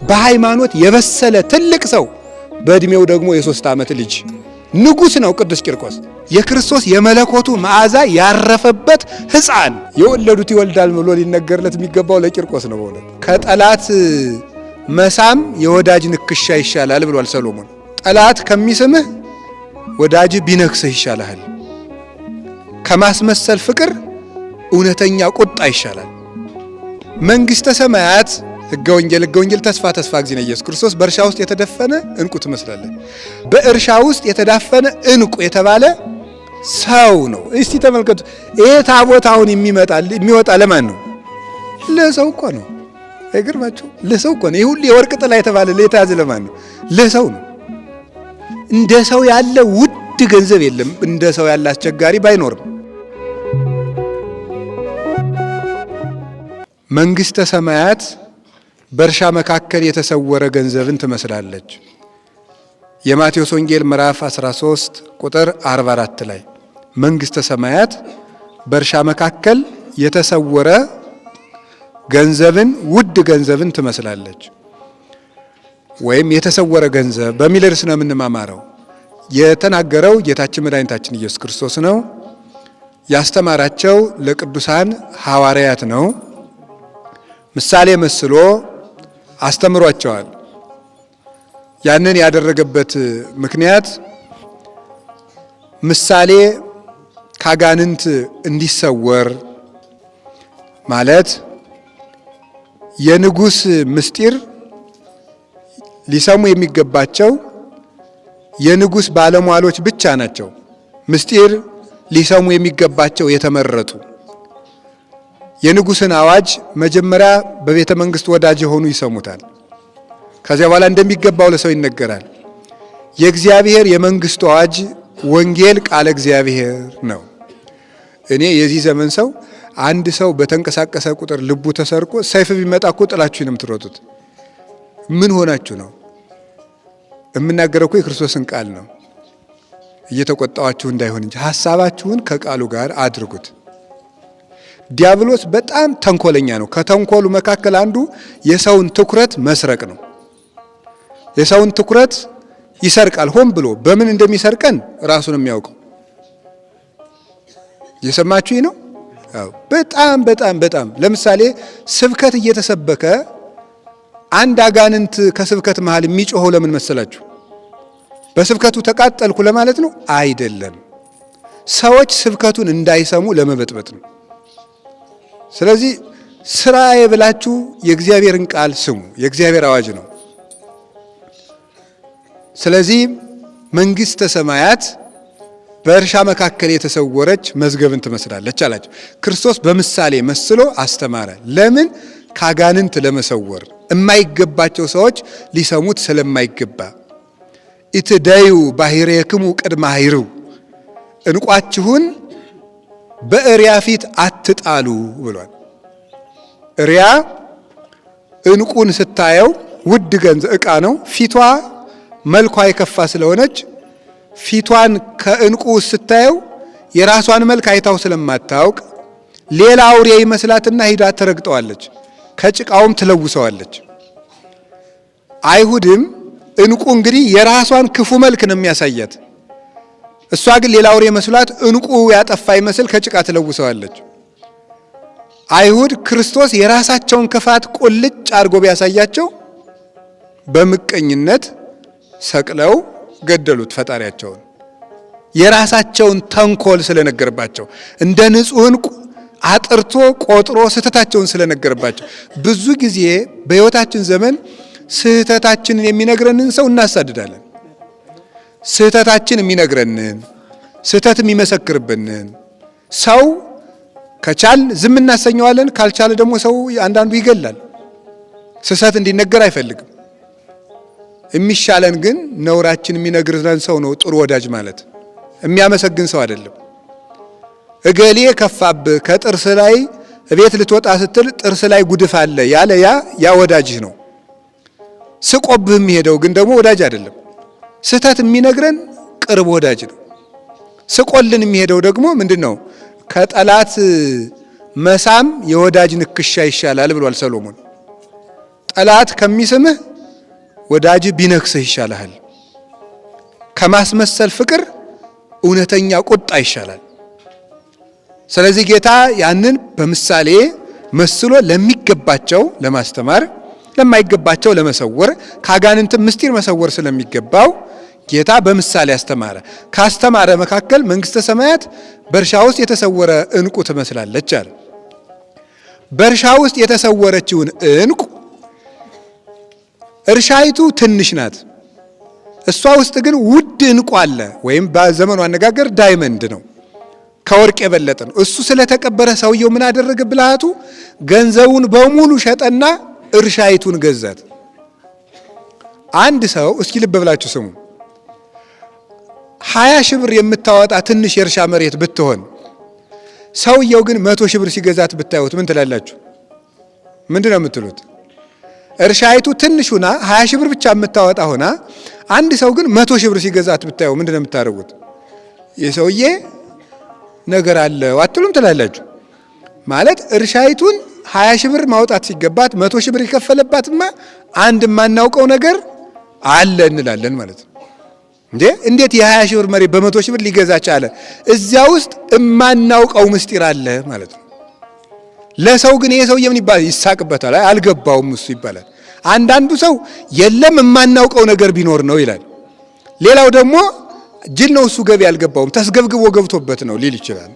በሃይማኖት የበሰለ ትልቅ ሰው በእድሜው ደግሞ የ3 ዓመት ልጅ ንጉስ ነው ቅዱስ ቂርቆስ። የክርስቶስ የመለኮቱ መዓዛ ያረፈበት ሕፃን የወለዱት ይወልዳል ብሎ ሊነገርለት የሚገባው ለቂርቆስ ነው። በእውነት ከጠላት መሳም የወዳጅ ንክሻ ይሻላል ብሏል ሰሎሞን። ጠላት ከሚስምህ ወዳጅ ቢነክስህ ይሻላል። ከማስመሰል ፍቅር እውነተኛ ቁጣ ይሻላል። መንግስተ ሰማያት ሕገ ወንጌል ተስፋ ጊዜ ነው ኢየሱስ ክርስቶስ በእርሻ ውስጥ የተደፈነ ዕንቁ ትመስላለች። በእርሻ ውስጥ የተዳፈነ ዕንቁ የተባለ ሰው ነው። እስቲ ተመልከቱ። ይሄ ታቦት አሁን የሚወጣ ለማን ነው? ለሰው እኮ ነው። አይገርማችሁ? ለሰው እኮ ነው። ይሄ ሁሉ የወርቅ ጥላ የተባለ ለታዝ ለማን ነው? ለሰው ነው። እንደ ሰው ያለ ውድ ገንዘብ የለም። እንደ ሰው ያለ አስቸጋሪ ባይኖርም መንግስተ ሰማያት በእርሻ መካከል የተሰወረ ገንዘብን ትመስላለች። የማቴዎስ ወንጌል ምዕራፍ 13 ቁጥር 44 ላይ መንግስተ ሰማያት በእርሻ መካከል የተሰወረ ገንዘብን ውድ ገንዘብን ትመስላለች። ወይም የተሰወረ ገንዘብ በሚል ርዕስ ነው የምንማማረው። የተናገረው ጌታችን መድኃኒታችን ኢየሱስ ክርስቶስ ነው። ያስተማራቸው ለቅዱሳን ሐዋርያት ነው። ምሳሌ መስሎ አስተምሯቸዋል። ያንን ያደረገበት ምክንያት ምሳሌ ካጋንንት እንዲሰወር ማለት የንጉስ ምስጢር ሊሰሙ የሚገባቸው የንጉስ ባለሟሎች ብቻ ናቸው። ምስጢር ሊሰሙ የሚገባቸው የተመረጡ የንጉስን አዋጅ መጀመሪያ በቤተ መንግስት ወዳጅ የሆኑ ይሰሙታል። ከዚያ በኋላ እንደሚገባው ለሰው ይነገራል። የእግዚአብሔር የመንግስቱ አዋጅ ወንጌል ቃለ እግዚአብሔር ነው። እኔ የዚህ ዘመን ሰው አንድ ሰው በተንቀሳቀሰ ቁጥር ልቡ ተሰርቆ ሰይፍ ቢመጣ እኮ ጥላችሁ ነው የምትሮጡት። ምን ሆናችሁ ነው? የምናገረው እኮ የክርስቶስን ቃል ነው። እየተቆጣዋችሁ እንዳይሆን እንጂ ሐሳባችሁን ከቃሉ ጋር አድርጉት። ዲያብሎስ በጣም ተንኮለኛ ነው። ከተንኮሉ መካከል አንዱ የሰውን ትኩረት መስረቅ ነው። የሰውን ትኩረት ይሰርቃል ሆን ብሎ። በምን እንደሚሰርቀን ራሱን የሚያውቀው። እየሰማችሁ ነው? በጣም ለምሳሌ ስብከት እየተሰበከ አንድ አጋንንት ከስብከት መሃል የሚጮኸው ለምን መሰላችሁ? በስብከቱ ተቃጠልኩ ለማለት ነው? አይደለም። ሰዎች ስብከቱን እንዳይሰሙ ለመበጥበጥ ነው። ስለዚህ ስራዬ ብላችሁ የእግዚአብሔርን ቃል ስሙ። የእግዚአብሔር አዋጅ ነው። ስለዚህ መንግስተ ሰማያት በእርሻ መካከል የተሰወረች መዝገብን ትመስላለች አላቸው። ክርስቶስ በምሳሌ መስሎ አስተማረ። ለምን? ካጋንንት ለመሰወር የማይገባቸው ሰዎች ሊሰሙት ስለማይገባ። ኢትደዩ ባሕሬክሙ ቅድመ ኀይርው፣ ዕንቋችሁን በእሪያ ፊት አትጣሉ ብሏል። እሪያ ዕንቁን ስታየው ውድ ገንዘብ ዕቃ ነው። ፊቷ መልኳ የከፋ ስለሆነች ፊቷን ከዕንቁ ስታየው የራሷን መልክ አይታው ስለማታውቅ ሌላ አውሬ ይመስላትና ሂዳ ትረግጠዋለች፣ ከጭቃውም ትለውሰዋለች። አይሁድም ዕንቁ እንግዲህ የራሷን ክፉ መልክ ነው የሚያሳያት። እሷ ግን ሌላ አውሬ መስሏት ዕንቁ ያጠፋ ይመስል ከጭቃ ትለውሰዋለች። አይሁድ ክርስቶስ የራሳቸውን ክፋት ቁልጭ አድርጎ ቢያሳያቸው በምቀኝነት ሰቅለው ገደሉት ፈጣሪያቸውን። የራሳቸውን ተንኮል ስለነገርባቸው እንደ ንጹሕ ዕንቁ አጥርቶ ቆጥሮ ስህተታቸውን ስለነገርባቸው። ብዙ ጊዜ በሕይወታችን ዘመን ስህተታችንን የሚነግረንን ሰው እናሳድዳለን። ስህተታችን የሚነግረንን ስህተት የሚመሰክርብንን ሰው ከቻል ዝም እናሰኘዋለን። ካልቻለ ደግሞ ሰው አንዳንዱ ይገላል። ስህተት እንዲነገር አይፈልግም። የሚሻለን ግን ነውራችን የሚነግረን ሰው ነው ጥሩ ወዳጅ ማለት። የሚያመሰግን ሰው አይደለም። እገሌ ከፋብህ ከጥርስ ላይ እቤት ልትወጣ ስትል ጥርስ ላይ ጉድፍ አለ ያለ ያ ወዳጅህ ነው። ስቆብህ የሚሄደው ግን ደግሞ ወዳጅ አይደለም። ስህተት የሚነግረን ቅርብ ወዳጅ ነው። ስቆልን የሚሄደው ደግሞ ምንድን ነው? ከጠላት መሳም የወዳጅ ንክሻ ይሻላል ብሏል ሰሎሞን። ጠላት ከሚስምህ ወዳጅ ቢነክስህ ይሻልሃል። ከማስመሰል ፍቅር እውነተኛ ቁጣ ይሻላል። ስለዚህ ጌታ ያንን በምሳሌ መስሎ ለሚገባቸው ለማስተማር፣ ለማይገባቸው ለመሰወር፣ ካጋንንት ምስጢር መሰወር ስለሚገባው ጌታ በምሳሌ አስተማረ። ካስተማረ መካከል መንግስተ ሰማያት በእርሻ ውስጥ የተሰወረ ዕንቁ ትመስላለች አለ። በእርሻ ውስጥ የተሰወረችውን ዕንቁ እርሻይቱ ትንሽ ናት፣ እሷ ውስጥ ግን ውድ ዕንቁ አለ። ወይም በዘመኑ አነጋገር ዳይመንድ ነው፣ ከወርቅ የበለጠ ነው። እሱ ስለተቀበረ ሰውየው ምን አደረገ? ብልሃቱ ገንዘቡን በሙሉ ሸጠና እርሻይቱን ገዛት። አንድ ሰው እስኪ ልብ ብላችሁ ስሙ፣ 20 ሺህ ብር የምታወጣ ትንሽ የእርሻ መሬት ብትሆን ሰውየው ግን 100 ሺህ ብር ሲገዛት ብታዩት ምን ትላላችሁ? ምንድነው የምትሉት? እርሻይቱ ትንሽ ሆና 20 ሺህ ብር ብቻ የምታወጣ ሆና አንድ ሰው ግን 100 ሺህ ብር ሲገዛት ብታዩ ምንድነው የምታደርጉት? የሰውዬ ነገር አለው አትሉም ትላላችሁ? ማለት እርሻይቱን 20 ሺህ ብር ማውጣት ሲገባት 100 ሺህ ብር የከፈለባትማ አንድ የማናውቀው ነገር አለ እንላለን ማለት ነው። እንዴት የ20 ሺህ ብር መሬት በ100 ሺህ ብር ሊገዛ ቻለ? እዚያ ውስጥ የማናውቀው ምስጢር አለ ማለት ነው። ለሰው ግን ይሄ ሰውዬ ምን ይባላል? ይሳቅበታል። አልገባውም እሱ ይባላል። አንዳንዱ ሰው የለም የማናውቀው ነገር ቢኖር ነው ይላል። ሌላው ደግሞ ጅል ነው እሱ ገቢ አልገባውም ተስገብግቦ ገብቶበት ነው ሊል ይችላል።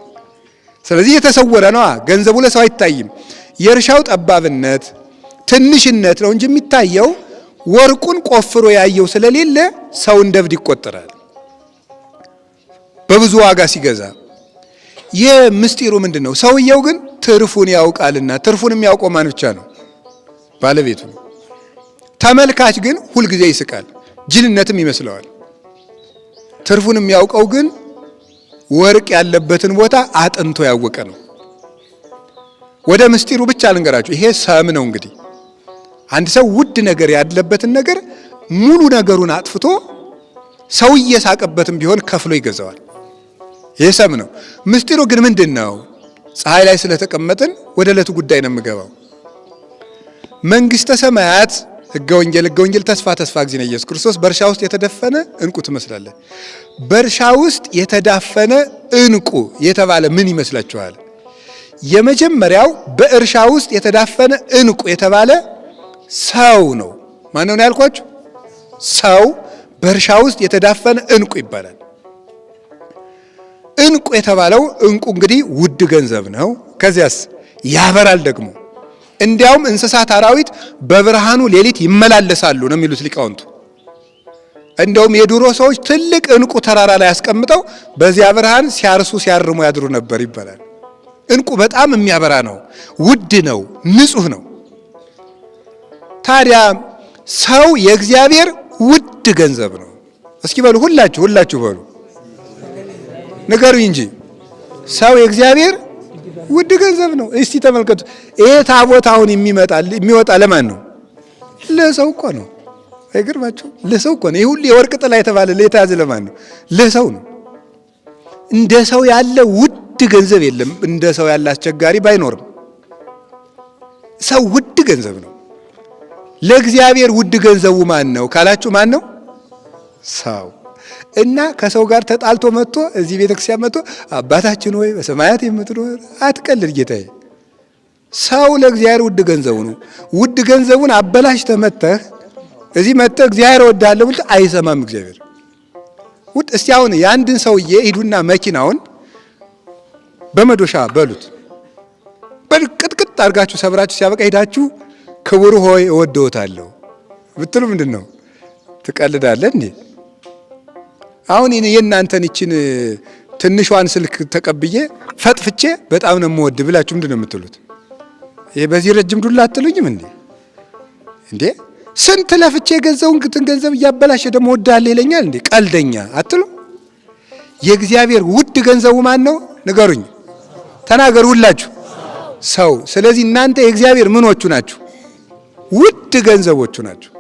ስለዚህ የተሰወረ ነው። ገንዘቡ ለሰው አይታይም። የእርሻው ጠባብነት ትንሽነት ነው እንጂ የሚታየው ወርቁን ቆፍሮ ያየው ስለሌለ ሰው እንደ እብድ ይቆጠራል በብዙ ዋጋ ሲገዛ። ይህ ምስጢሩ ምንድነው? ሰውየው ግን ትርፉን ያውቃልና። ትርፉን የሚያውቀው ማን ብቻ ነው? ባለቤቱ። ተመልካች ግን ሁልጊዜ ይስቃል፣ ጅልነትም ይመስለዋል። ትርፉን የሚያውቀው ግን ወርቅ ያለበትን ቦታ አጥንቶ ያወቀ ነው። ወደ ምስጢሩ ብቻ ልንገራችሁ። ይሄ ሰም ነው እንግዲህ አንድ ሰው ውድ ነገር ያለበትን ነገር ሙሉ ነገሩን አጥፍቶ ሰው እየሳቀበትም ቢሆን ከፍሎ ይገዛዋል። ይሄ ሰም ነው። ምስጢሩ ግን ምንድን ነው? ፀሐይ ላይ ስለተቀመጥን ወደ ዕለቱ ጉዳይ ነው የምገባው። መንግስተ ሰማያት ሕገ ወንጌል ተስፋ ጊዜ ኢየሱስ ክርስቶስ በእርሻ ውስጥ የተደፈነ ዕንቁ ትመስላለች። በእርሻ ውስጥ የተዳፈነ ዕንቁ የተባለ ምን ይመስላችኋል? የመጀመሪያው በእርሻ ውስጥ የተዳፈነ ዕንቁ የተባለ ሰው ነው። ማን ነው ያልኳችሁ? ሰው በእርሻ ውስጥ የተዳፈነ ዕንቁ ይባላል። ዕንቁ የተባለው ዕንቁ እንግዲህ ውድ ገንዘብ ነው። ከዚያስ ያበራል ደግሞ። እንዲያውም እንስሳት አራዊት በብርሃኑ ሌሊት ይመላለሳሉ ነው የሚሉት ሊቃውንቱ። እንደውም የድሮ ሰዎች ትልቅ ዕንቁ ተራራ ላይ ያስቀምጠው በዚያ ብርሃን ሲያርሱ ሲያርሙ ያድሩ ነበር ይባላል። ዕንቁ በጣም የሚያበራ ነው፣ ውድ ነው፣ ንጹህ ነው። ታዲያ ሰው የእግዚአብሔር ውድ ገንዘብ ነው። እስኪ በሉ ሁላችሁ በሉ ንገሩኝ እንጂ ሰው የእግዚአብሔር ውድ ገንዘብ ነው። እስቲ ተመልከቱ። ይሄ ታቦት አሁን የሚወጣ ለማን ነው? ለሰው እኮ ነው። አይገርማችሁ? ለሰው እኮ ነው። ይሄ ሁሉ የወርቅ ጥላ የተባለ የተያዘ ለማን ነው? ለሰው ነው። እንደ ሰው ያለ ውድ ገንዘብ የለም። እንደ ሰው ያለ አስቸጋሪ ባይኖርም ሰው ውድ ገንዘብ ነው። ለእግዚአብሔር ውድ ገንዘቡ ማን ነው ካላችሁ ማን ነው? ሰው። እና ከሰው ጋር ተጣልቶ መጥቶ እዚህ ቤተክርስቲያን መጥቶ አባታችን ሆይ በሰማያት የምትኖር አትቀልድ ጌታዬ። ሰው ለእግዚአብሔር ውድ ገንዘቡ ነው። ውድ ገንዘቡን አበላሽተህ መጥተህ እዚህ መጥተህ እግዚአብሔር እወድሃለሁ ብለህ አይሰማም እግዚአብሔር። ውድ እስቲ አሁን የአንድን ሰውዬ ሂዱና መኪናውን በመዶሻ በሉት፣ በቅጥቅጥ አድርጋችሁ ሰብራችሁ ሲያበቃ ሄዳችሁ ክቡር ሆይ እወደውታለሁ ብትሉ ምንድን ነው? ትቀልዳለህ እንዴ? አሁን የእናንተን ይችን ትንሿን ስልክ ተቀብዬ ፈጥፍቼ በጣም ነው የምወድ ብላችሁ ምንድን ነው የምትሉት? ይሄ በዚህ ረጅም ዱላ አትሉኝም እንዴ? ስንት ለፍቼ የገዛውን ገንዘብ እያበላሸ ደግሞ እወድሃለሁ ይለኛል እንዴ? ቀልደኛ አትሉ? የእግዚአብሔር ውድ ገንዘቡ ማን ነው? ንገሩኝ፣ ተናገሩ ሁላችሁ። ሰው። ስለዚህ እናንተ የእግዚአብሔር ምኖቹ ናችሁ? ውድ ገንዘቦቹ ናቸው።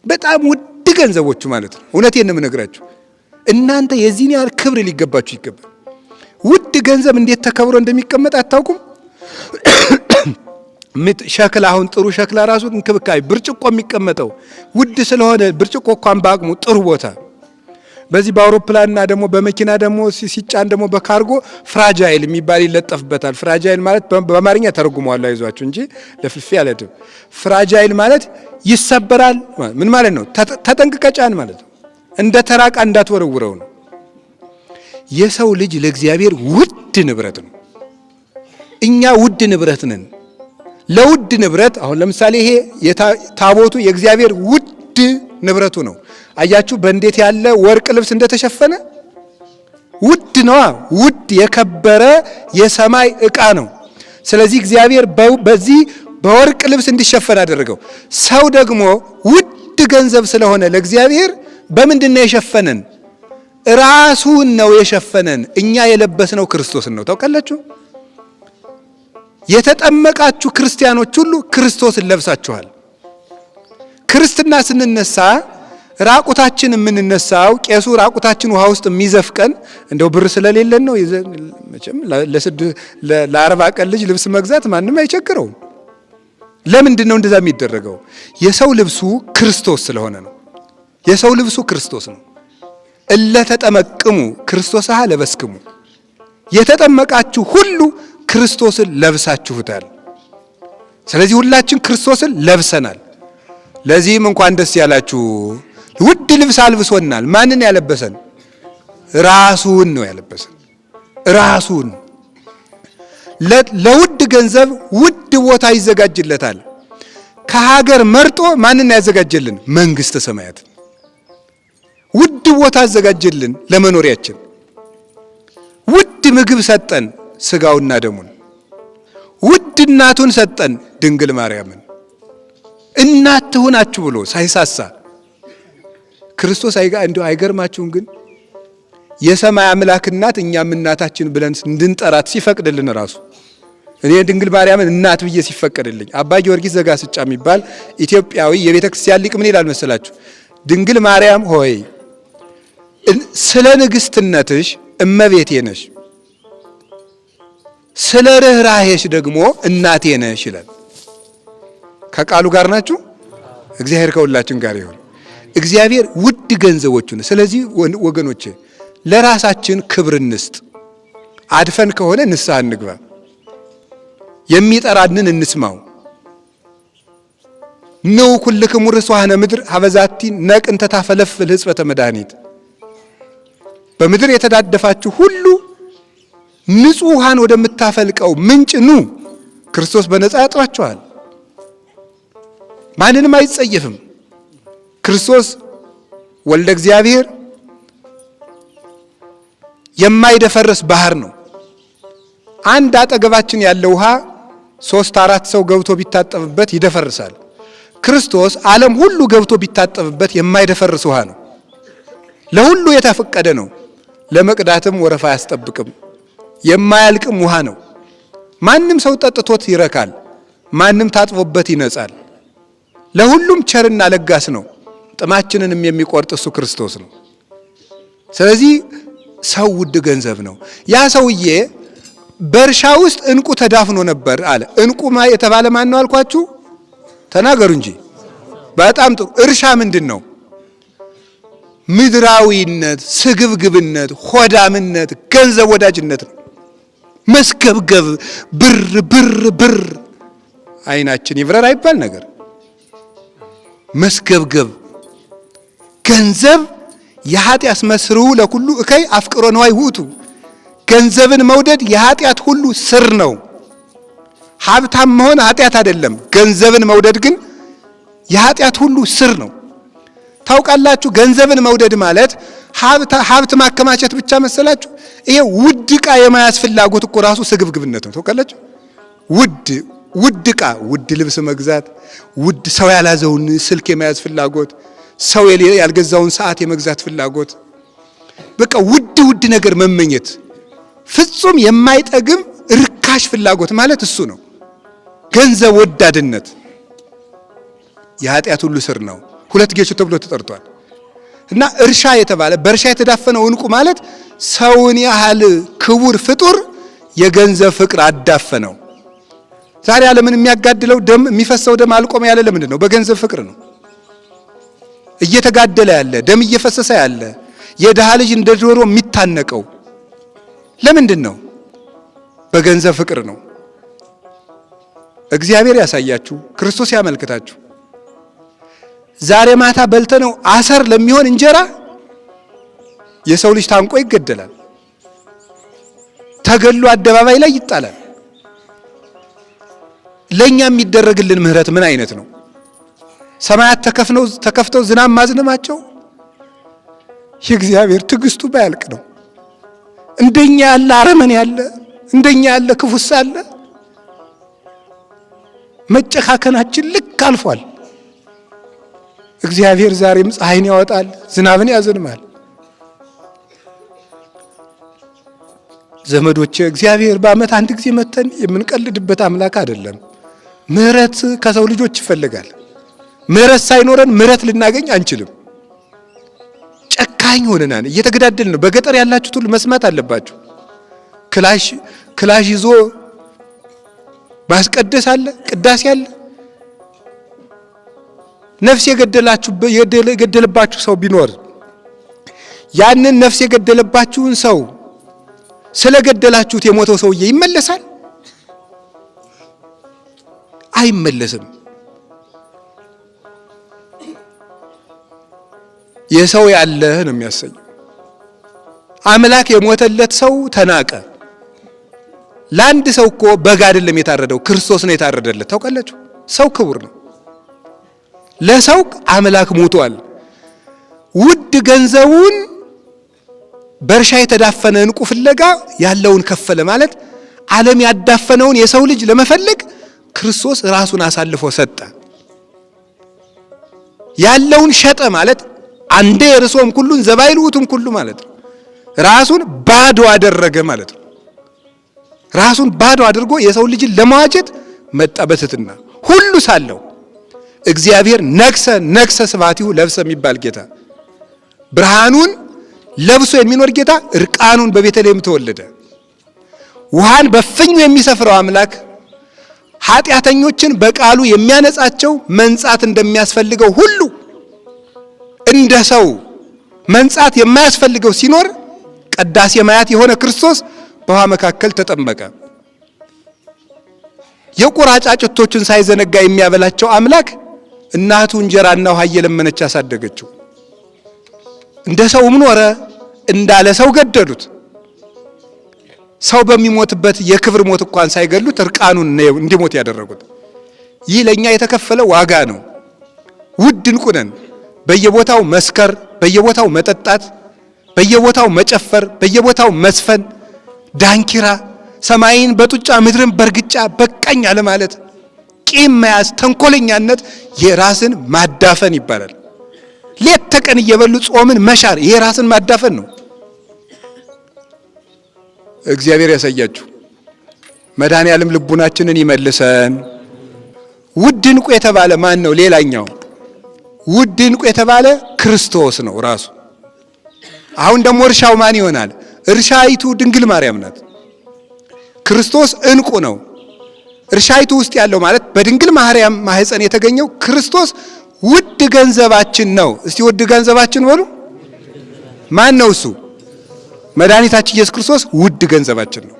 በጣም ውድ ገንዘቦቹ ማለት ነው። እውነቴን ነው የምነግራችሁ። እናንተ የዚህን ያህል ክብር ሊገባችሁ ይገባል። ውድ ገንዘብ እንዴት ተከብሮ እንደሚቀመጥ አታውቁም? ሸክላ አሁን ጥሩ ሸክላ ራሱ እንክብካቤ ብርጭቆ የሚቀመጠው ውድ ስለሆነ ብርጭቆ እንኳን በአቅሙ ጥሩ ቦታ በዚህ በአውሮፕላንና ደግሞ በመኪና ደግሞ ሲጫን ደግሞ በካርጎ ፍራጃይል የሚባል ይለጠፍበታል። ፍራጃይል ማለት በአማርኛ ተርጉመዋለሁ አይዟችሁ እንጂ ለፍልፌ አለድም። ፍራጃይል ማለት ይሰበራል ምን ማለት ነው? ተጠንቅቀጫን ማለት ነው። እንደ ተራቃ እንዳትወረውረው ነው። የሰው ልጅ ለእግዚአብሔር ውድ ንብረት ነው። እኛ ውድ ንብረት ነን። ለውድ ንብረት አሁን ለምሳሌ ይሄ ታቦቱ የእግዚአብሔር ውድ ንብረቱ ነው። አያችሁ በእንዴት ያለ ወርቅ ልብስ እንደተሸፈነ ውድ ነው። ውድ የከበረ የሰማይ ዕቃ ነው። ስለዚህ እግዚአብሔር በዚህ በወርቅ ልብስ እንዲሸፈን አደረገው። ሰው ደግሞ ውድ ገንዘብ ስለሆነ ለእግዚአብሔር በምንድነው የሸፈነን? ራሱን ነው የሸፈነን። እኛ የለበስነው ክርስቶስን ነው። ታውቃላችሁ? የተጠመቃችሁ ክርስቲያኖች ሁሉ ክርስቶስን ለብሳችኋል። ክርስትና ስንነሳ ራቁታችን የምንነሳው ቄሱ ራቁታችን ውሃ ውስጥ የሚዘፍቀን እንደው ብር ስለሌለን ነው። መቼም ለ40 ቀን ልጅ ልብስ መግዛት ማንም አይቸግረውም። ለምንድን ነው እንደዛ የሚደረገው? የሰው ልብሱ ክርስቶስ ስለሆነ ነው። የሰው ልብሱ ክርስቶስ ነው። እለ ተጠመቅሙ ክርስቶስሃ ለበስክሙ፣ የተጠመቃችሁ ሁሉ ክርስቶስን ለብሳችሁታል። ስለዚህ ሁላችን ክርስቶስን ለብሰናል። ለዚህም እንኳን ደስ ያላችሁ። ውድ ልብስ አልብሶናል። ማንን ያለበሰን? ራሱን ነው ያለበሰን። ራሱን ለውድ ገንዘብ ውድ ቦታ ይዘጋጅለታል። ከሀገር መርጦ ማንን ያዘጋጀልን? መንግስተ ሰማያት ውድ ቦታ አዘጋጀልን ለመኖሪያችን። ውድ ምግብ ሰጠን፣ ስጋውና ደሙን። ውድ እናቱን ሰጠን፣ ድንግል ማርያምን። እናት ትሁናችሁ ብሎ ሳይሳሳ ክርስቶስ እንደው አይገርማችሁም? ግን የሰማይ አምላክ እናት እኛም እናታችን ብለን እንድንጠራት ሲፈቅድልን ራሱ እኔ ድንግል ማርያምን እናት ብዬ ሲፈቀድልኝ አባ ጊዮርጊስ ዘጋስጫ የሚባል ኢትዮጵያዊ የቤተ ክርስቲያን ሊቅ ምን ይላል መሰላችሁ? ድንግል ማርያም ሆይ ስለ ንግስትነትሽ እመቤቴ ነሽ፣ ስለ ርኅራኄሽ ደግሞ እናቴ ነሽ ይላል። ከቃሉ ጋር ናችሁ? እግዚአብሔር ከሁላችን ጋር ይሁን። እግዚአብሔር ውድ ገንዘቦቹ ነው። ስለዚህ ወገኖቼ ለራሳችን ክብር እንስጥ። አድፈን ከሆነ ንስሐ እንግባ። የሚጠራንን እንስማው። ነው ኩልክሙ ርሷሃነ ምድር ሀበዛቲ ነቅን ተታፈለፍል ሕጽበተ መድኃኒት። በምድር የተዳደፋችሁ ሁሉ ንጹህ ውሃን ወደምታፈልቀው ምንጭ ኑ። ክርስቶስ በነፃ ያጥራችኋል። ማንንም አይጸየፍም። ክርስቶስ ወልደ እግዚአብሔር የማይደፈርስ ባህር ነው። አንድ አጠገባችን ያለ ውሃ 3-4 ሰው ገብቶ ቢታጠብበት ይደፈርሳል። ክርስቶስ ዓለም ሁሉ ገብቶ ቢታጠብበት የማይደፈርስ ውሃ ነው። ለሁሉ የተፈቀደ ነው። ለመቅዳትም ወረፋ አያስጠብቅም። የማያልቅም ውሃ ነው። ማንም ሰው ጠጥቶት ይረካል። ማንም ታጥቦበት ይነጻል። ለሁሉም ቸርና ለጋስ ነው። ጥማችንንም የሚቆርጥ እሱ ክርስቶስ ነው። ስለዚህ ሰው ውድ ገንዘብ ነው። ያ ሰውዬ በእርሻ ውስጥ እንቁ ተዳፍኖ ነበር አለ። እንቁ የተባለ ማን ነው አልኳችሁ? ተናገሩ እንጂ። በጣም ጥሩ። እርሻ ምንድን ነው? ምድራዊነት፣ ስግብግብነት፣ ሆዳምነት፣ ገንዘብ ወዳጅነት ነው። መስገብገብ፣ ብር ብር ብር፣ አይናችን ይብረር አይባል ነገር። መስገብገብ፣ ገንዘብ የኃጢአት መስሩ ለኩሉ እከይ አፍቅሮ ነዋይ ውእቱ። ገንዘብን መውደድ የኃጢአት ሁሉ ስር ነው። ሀብታም መሆን ኃጢአት አይደለም። ገንዘብን መውደድ ግን የኃጢአት ሁሉ ስር ነው። ታውቃላችሁ? ገንዘብን መውደድ ማለት ሀብት ማከማቸት ብቻ መሰላችሁ? ይሄ ውድ ዕቃ የመያዝ ፍላጎት እኮ ራሱ ስግብግብነት ነው። ታውቃላችሁ? ውድ ዕቃ፣ ውድ ልብስ መግዛት፣ ውድ ሰው ያላዘውን ስልክ የመያዝ ፍላጎት፣ ሰው ያልገዛውን ሰዓት የመግዛት ፍላጎት፣ በቃ ውድ ነገር መመኘት፣ ፍጹም የማይጠግም ርካሽ ፍላጎት ማለት እሱ ነው። ገንዘብ ወዳድነት የኃጢአት ሁሉ ስር ነው። ሁለት ጌሾ ተብሎ ተጠርቷል። እና እርሻ የተባለ በእርሻ የተዳፈነው እንቁ ማለት ሰውን ያህል ክቡር ፍጡር የገንዘብ ፍቅር አዳፈነው። ዛሬ ዓለምን የሚያጋድለው ደም የሚፈሰው ደም አልቆም ያለ ለምንድን ነው? በገንዘብ ፍቅር ነው። እየተጋደለ ያለ ደም እየፈሰሰ ያለ የድሃ ልጅ እንደ ዶሮ የሚታነቀው ለምንድን ነው? በገንዘብ ፍቅር ነው። እግዚአብሔር ያሳያችሁ፣ ክርስቶስ ያመልክታችሁ። ዛሬ ማታ በልተነው አሰር ለሚሆን እንጀራ የሰው ልጅ ታንቆ ይገደላል። ተገሎ አደባባይ ላይ ይጣላል። ለኛ የሚደረግልን ምህረት ምን አይነት ነው? ሰማያት ተከፍተው ዝናብ ማዝነማቸው የእግዚአብሔር ትዕግስቱ ባያልቅ ነው። እንደኛ ያለ አረመኔ ያለ፣ እንደኛ ያለ ክፉስ አለ? መጨካከናችን ልክ አልፏል። እግዚአብሔር ዛሬም ፀሐይን ያወጣል፣ ዝናብን ያዘንማል። ዘመዶቼ እግዚአብሔር በዓመት አንድ ጊዜ መተን የምንቀልድበት አምላክ አይደለም። ምህረት ከሰው ልጆች ይፈልጋል። ምህረት ሳይኖረን ምህረት ልናገኝ አንችልም። ጨካኝ ሆነናል፣ እየተገዳደልን ነው። በገጠር ያላችሁት ሁሉ መስማት አለባችሁ። ክላሽ ይዞ ማስቀደስ አለ፣ ቅዳሴ አለ። ነፍስ የገደለባችሁ ሰው ቢኖር ያንን ነፍስ የገደለባችሁን ሰው ስለገደላችሁት የሞተው ሰውዬ ይመለሳል? አይመለስም። የሰው ያለ ነው የሚያሰኘው። አምላክ የሞተለት ሰው ተናቀ። ለአንድ ሰው እኮ በግ አይደለም የታረደው፣ ክርስቶስ ነው የታረደለት። ታውቃላችሁ? ሰው ክቡር ነው። ለሰው አምላክ ሞቷል። ውድ ገንዘቡን በእርሻ የተዳፈነ ዕንቁ ፍለጋ ያለውን ከፈለ ማለት ዓለም ያዳፈነውን የሰው ልጅ ለመፈለግ ክርስቶስ ራሱን አሳልፎ ሰጠ። ያለውን ሸጠ ማለት አንዴ የርሶም ኩሉን ዘባይል ውቱም ኩሉ ማለት ነው። ራሱን ባዶ አደረገ ማለት ነው። ራሱን ባዶ አድርጎ የሰው ልጅን ለማዋጀት መጣ በትሕትና ሁሉ ሳለው። እግዚአብሔር ነግሰ ስብሐቲሁ ለብሰ የሚባል ጌታ፣ ብርሃኑን ለብሶ የሚኖር ጌታ እርቃኑን በቤተልሔም ተወለደ። ውሃን በፍኙ የሚሰፍረው አምላክ ኃጢአተኞችን በቃሉ የሚያነጻቸው መንጻት እንደሚያስፈልገው ሁሉ እንደ ሰው መንጻት የማያስፈልገው ሲኖር ቀዳሴ ማያት የሆነ ክርስቶስ በውሃ መካከል ተጠመቀ። የቁራ ጫጩቶችን ሳይዘነጋ የሚያበላቸው አምላክ እናቱ እንጀራና ውሃ እየለመነች ያሳደገችው። እንደ ሰውም ኖረ፣ እንዳለ ሰው ገደሉት። ሰው በሚሞትበት የክብር ሞት እንኳን ሳይገሉት እርቃኑን እንዲሞት ያደረጉት። ይህ ለኛ የተከፈለ ዋጋ ነው። ውድ ዕንቁ ነን። በየቦታው መስከር፣ በየቦታው መጠጣት፣ በየቦታው መጨፈር፣ በየቦታው መስፈን፣ ዳንኪራ፣ ሰማይን በጡጫ ምድርን በርግጫ በቃኝ አለ ማለት፣ ቂም መያዝ፣ ተንኮለኛነት የራስን ማዳፈን ይባላል። ሌት ተቀን እየበሉ ጾምን መሻር ይሄ ራስን ማዳፈን ነው። እግዚአብሔር ያሳያችሁ። መድኃኔዓለም ልቡናችንን ይመልሰን። ውድ ዕንቁ የተባለ ማን ነው? ሌላኛው ውድ ዕንቁ የተባለ ክርስቶስ ነው ራሱ። አሁን ደግሞ እርሻው ማን ይሆናል? እርሻይቱ ድንግል ማርያም ናት። ክርስቶስ ዕንቁ ነው። እርሻይቱ ውስጥ ያለው ማለት በድንግል ማርያም ማህፀን የተገኘው ክርስቶስ ውድ ገንዘባችን ነው። እስቲ ውድ ገንዘባችን በሉ። ማን ነው እሱ? መድኃኒታችን ኢየሱስ ክርስቶስ ውድ ገንዘባችን ነው።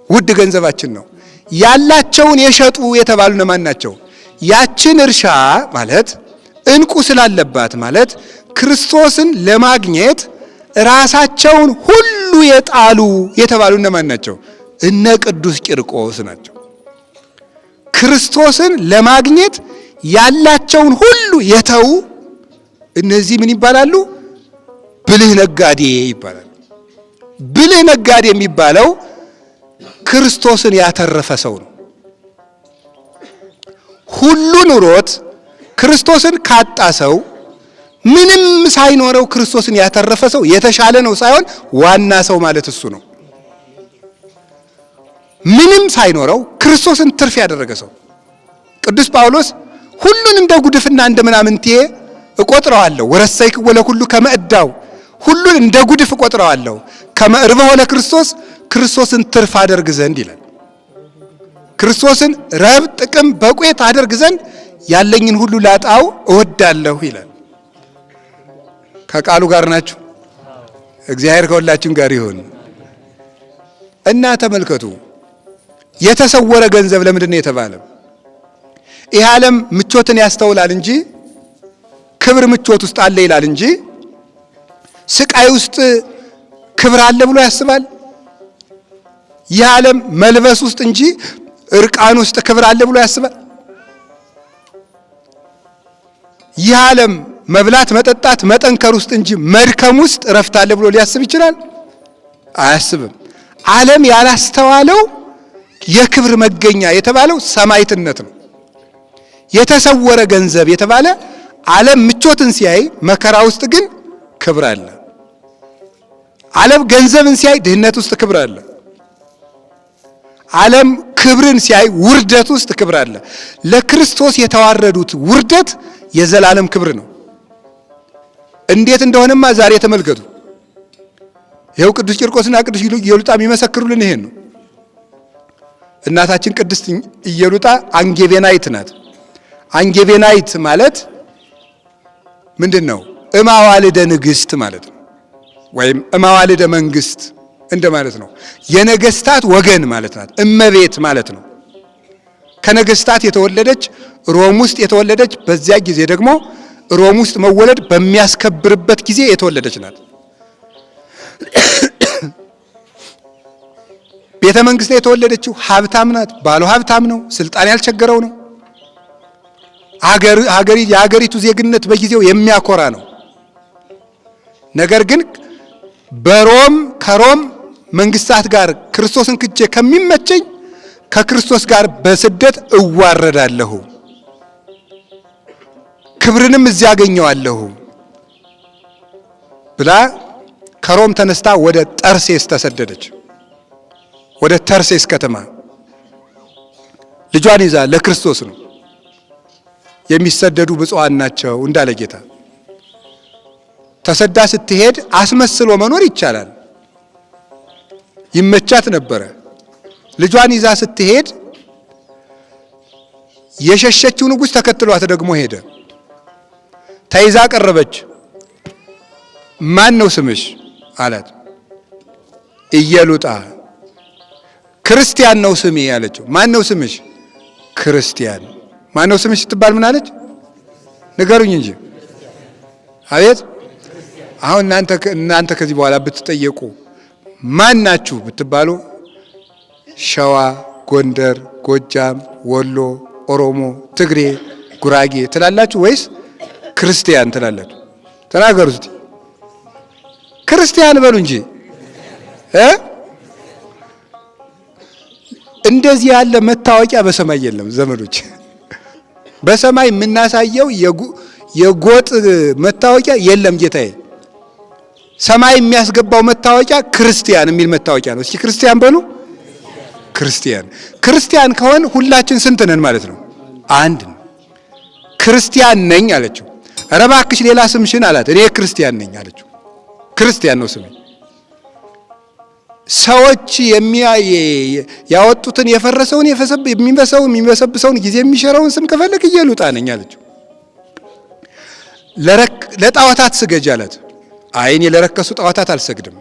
ውድ ገንዘባችን ነው። ያላቸውን የሸጡ የተባሉ እነማን ናቸው? ያችን እርሻ ማለት ዕንቁ ስላለባት ማለት ክርስቶስን ለማግኘት ራሳቸውን ሁሉ የጣሉ የተባሉ እነማን ናቸው? እነ ቅዱስ ቂርቆስ ናቸው። ክርስቶስን ለማግኘት ያላቸውን ሁሉ የተው እነዚህ ምን ይባላሉ? ብልህ ነጋዴ ይባላሉ። ብልህ ነጋዴ የሚባለው ክርስቶስን ያተረፈ ሰው ነው። ሁሉ ኑሮት ክርስቶስን ካጣ ሰው፣ ምንም ሳይኖረው ክርስቶስን ያተረፈ ሰው የተሻለ ነው ሳይሆን ዋና ሰው ማለት እሱ ነው። ምንም ሳይኖረው ክርስቶስን ትርፍ ያደረገ ሰው። ቅዱስ ጳውሎስ ሁሉን እንደ ጉድፍና እንደ ምናምንቴ እቆጥረዋለሁ ወረሰይክዎ ለኩሉ ከመ ዕዳው፣ ሁሉን እንደ ጉድፍ እቆጥረዋለሁ ከመ ዕርበሆ ለክርስቶስ፣ ክርስቶስን ትርፍ አደርግ ዘንድ ይላል። ክርስቶስን ረብ ጥቅም በቁየት አደርግ ዘንድ ያለኝን ሁሉ ላጣው እወዳለሁ ይላል። ከቃሉ ጋር ናችሁ? እግዚአብሔር ከሁላችን ጋር ይሁን። እና ተመልከቱ፣ የተሰወረ ገንዘብ ለምንድን ነው የተባለ? ይህ ዓለም ምቾትን ያስተውላል እንጂ ክብር ምቾት ውስጥ አለ ይላል እንጂ ስቃይ ውስጥ ክብር አለ ብሎ ያስባል? ይህ ዓለም መልበስ ውስጥ እንጂ እርቃን ውስጥ ክብር አለ ብሎ ያስባል? ይህ ዓለም መብላት፣ መጠጣት፣ መጠንከር ውስጥ እንጂ መድከም ውስጥ እረፍት አለ ብሎ ሊያስብ ይችላል? አያስብም። ዓለም ያላስተዋለው የክብር መገኛ የተባለው ሰማዕትነት ነው። የተሰወረ ገንዘብ የተባለ ዓለም ምቾትን ሲያይ መከራ ውስጥ ግን ክብር አለ። ዓለም ገንዘብን ሲያይ ድህነት ውስጥ ክብር አለ። ዓለም ክብርን ሲያይ ውርደት ውስጥ ክብር አለ። ለክርስቶስ የተዋረዱት ውርደት የዘላለም ክብር ነው። እንዴት እንደሆነማ ዛሬ ተመልከቱ። ይኸው ቅዱስ ቂርቆስና ቅዱስ ኢየሉጣ የሚመሰክሩልን ይሄን ነው። እናታችን ቅድስት ኢየሉጣ አንጌቬናይት ናት። አንጌቬናይት ማለት ምንድን ነው? እማዋልደ ንግሥት ማለት ነው። ወይም እማዋልደ መንግስት እንደማለት ነው። የነገስታት ወገን ማለት ናት። እመቤት ማለት ነው። ከነገስታት የተወለደች ሮም ውስጥ የተወለደች፣ በዚያ ጊዜ ደግሞ ሮም ውስጥ መወለድ በሚያስከብርበት ጊዜ የተወለደች ናት። ቤተ መንግስት ላይ የተወለደችው ሀብታም ናት። ባሉ ሀብታም ነው። ስልጣን ያልቸገረው ነው። የሀገሪቱ ዜግነት በጊዜው የሚያኮራ ነው። ነገር ግን ከሮም መንግስታት ጋር ክርስቶስን ክጄ ከሚመቸኝ ከክርስቶስ ጋር በስደት እዋረዳለሁ፣ ክብርንም እዚያ አገኘዋለሁ ብላ ከሮም ተነስታ ወደ ጠርሴስ ተሰደደች። ወደ ተርሴስ ከተማ ልጇን ይዛ ለክርስቶስ ነው። የሚሰደዱ ብፁዓን ናቸው እንዳለ ጌታ። ተሰዳ ስትሄድ አስመስሎ መኖር ይቻላል፣ ይመቻት ነበረ። ልጇን ይዛ ስትሄድ የሸሸችው ንጉሥ ተከትሏት ደግሞ ሄደ። ተይዛ ቀረበች። ማን ነው ስምሽ አላት። ኢየሉጣ። ክርስቲያን ነው ስሜ ያለችው። ማን ነው ስምሽ? ክርስቲያን። ማን ነው ስምሽ ስትባል ምን አለች? ንገሩኝ እንጂ። አቤት። አሁን እናንተ ከዚህ በኋላ ብትጠየቁ ማን ናችሁ ብትባሉ ሸዋ፣ ጎንደር፣ ጎጃም፣ ወሎ፣ ኦሮሞ፣ ትግሬ፣ ጉራጌ ትላላችሁ ወይስ ክርስቲያን ትላላችሁ? ተናገሩ እስቲ። ክርስቲያን በሉ እንጂ። እንደዚህ ያለ መታወቂያ በሰማይ የለም ዘመዶች። በሰማይ የምናሳየው የጎጥ መታወቂያ የለም ጌታዬ። ሰማይ የሚያስገባው መታወቂያ ክርስቲያን የሚል መታወቂያ ነው። እስኪ ክርስቲያን በሉ። ክርስቲያን ከሆን ሁላችን ስንት ነን ማለት ነው? አንድ ነው። ክርስቲያን ነኝ አለችው። ኧረ እባክሽ ሌላ ስምሽን አላት። እኔ ክርስቲያን ነኝ አለችው። ክርስቲያን ነው ስሜ። ሰዎች ያወጡትን የፈረሰውን የሚበሰብሰውን ጊዜ የሚሸረውን ስም ከፈለክ ኢየሉጣ ነኝ አለችው። ለጣዖታት ስገጅ አላት። አይ እኔ ለረከሱ ጣዖታት አልሰግድም።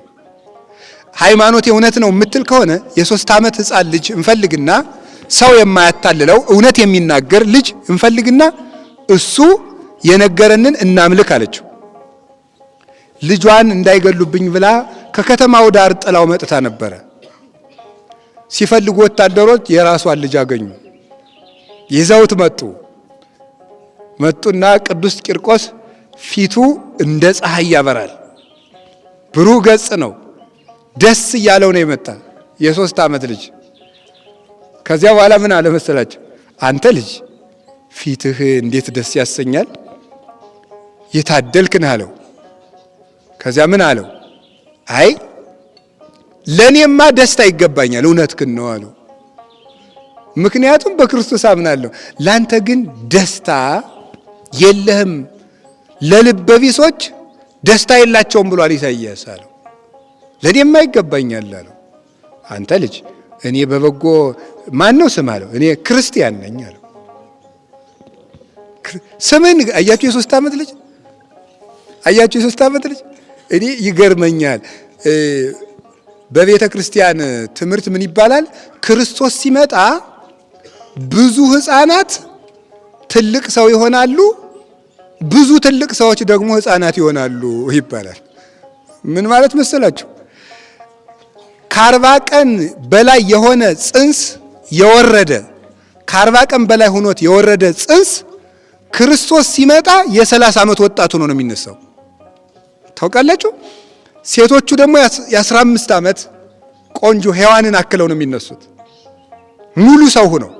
ሃይማኖት እውነት ነው የምትል ከሆነ የ3 ዓመት ሕፃን ልጅ እንፈልግና ሰው የማያታልለው እውነት የሚናገር ልጅ እንፈልግና እሱ የነገረንን እናምልክ አለችው። ልጇን እንዳይገሉብኝ ብላ ከከተማው ዳር ጥላው መጥታ ነበረ። ሲፈልጉ ወታደሮች የራሷን ልጅ አገኙ። ይዘውት መጡና ቅዱስ ቂርቆስ ፊቱ እንደ ፀሐይ ያበራል። ብሩህ ገጽ ነው። ደስ እያለው ነው የመጣ የ3 ዓመት ልጅ። ከዚያ በኋላ ምን አለ መሰላችሁ? አንተ ልጅ ፊትህ እንዴት ደስ ያሰኛል፣ የታደልክ ነህ አለው። ከዚያ ምን አለው? አይ ለኔማ ደስታ ይገባኛል፣ እውነትህን ነው አለው። ምክንያቱም በክርስቶስ አምናለሁ። ላንተ ግን ደስታ የለህም፣ ለልበ ቢሶች ደስታ የላቸውም ብሏል ኢሳይያስ አለው። ለኔማ ይገባኛል አለው። አንተ ልጅ እኔ በበጎ ማን ነው ስም አለው። እኔ ክርስቲያን ነኝ አለው። ስምን አያችሁ፣ የ3 ዓመት ልጅ አያችሁ፣ የ3 ዓመት ልጅ። እኔ ይገርመኛል። በቤተ ክርስቲያን ትምህርት ምን ይባላል? ክርስቶስ ሲመጣ ብዙ ሕፃናት ትልቅ ሰው ይሆናሉ፣ ብዙ ትልቅ ሰዎች ደግሞ ሕፃናት ይሆናሉ ይባላል። ምን ማለት መሰላችሁ? ከ40 ቀን በላይ የሆነ ጽንስ የወረደ ከ40 ቀን በላይ ሆኖት የወረደ ጽንስ ክርስቶስ ሲመጣ የ30 ዓመት ወጣት ሆኖ ነው የሚነሳው። ታውቃላችሁ? ሴቶቹ ደግሞ የ15 ዓመት ቆንጆ ሔዋንን አክለው ነው የሚነሱት፣ ሙሉ ሰው ሆነው።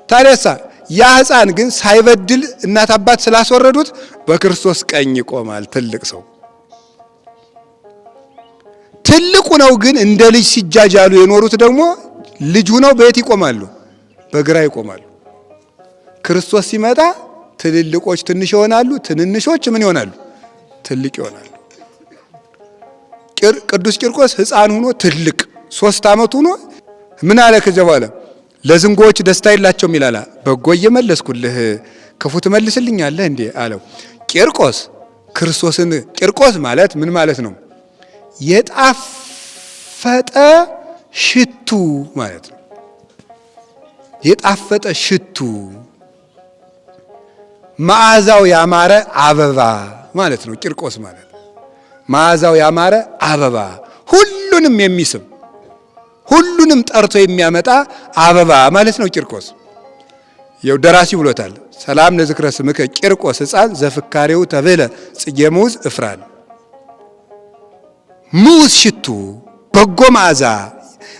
ታዲያሳ ያ ሕፃን ግን ሳይበድል እናት አባት ስላስወረዱት በክርስቶስ ቀኝ ይቆማል፣ ትልቅ ሰው። ትልቁ ነው ግን እንደ ልጅ ሲጃጃሉ የኖሩት ደግሞ ልጅ ሆነው በየት ይቆማሉ? በግራ ይቆማሉ። ክርስቶስ ሲመጣ ትልልቆች ትንሽ ይሆናሉ፣ ትንንሾች ምን ይሆናሉ? ትልቅ ይሆናሉ። ቅዱስ ቂርቆስ ሕፃን ሆኖ ትልቅ 3 ዓመት ሆኖ ምን አለ? ከዚያ በኋላ ለዝንጎዎች ደስታ የላቸውም ይላል። በጎ እየመለስኩልህ ክፉ ትመልስልኛለህ እንዴ አለው። ቂርቆስ ክርስቶስን ቂርቆስ ማለት ምን ማለት ነው? የጣፈጠ ሽቱ ማለት ነው። የጣፈጠ ሽቱ መዓዛው ያማረ አበባ ማለት ነው። ቂርቆስ ማለት መዓዛው ያማረ አበባ፣ ሁሉንም የሚስብ ሁሉንም ጠርቶ የሚያመጣ አበባ ማለት ነው ቂርቆስ። ይኸው ደራሲ ብሎታል። ሰላም ለዝክረ ስምከ ቂርቆስ ሕፃን ዘፍካሬው ተብለ ጽጌ ሙዝ እፍራን። ሙዝ ሽቱ፣ በጎ መዓዛ።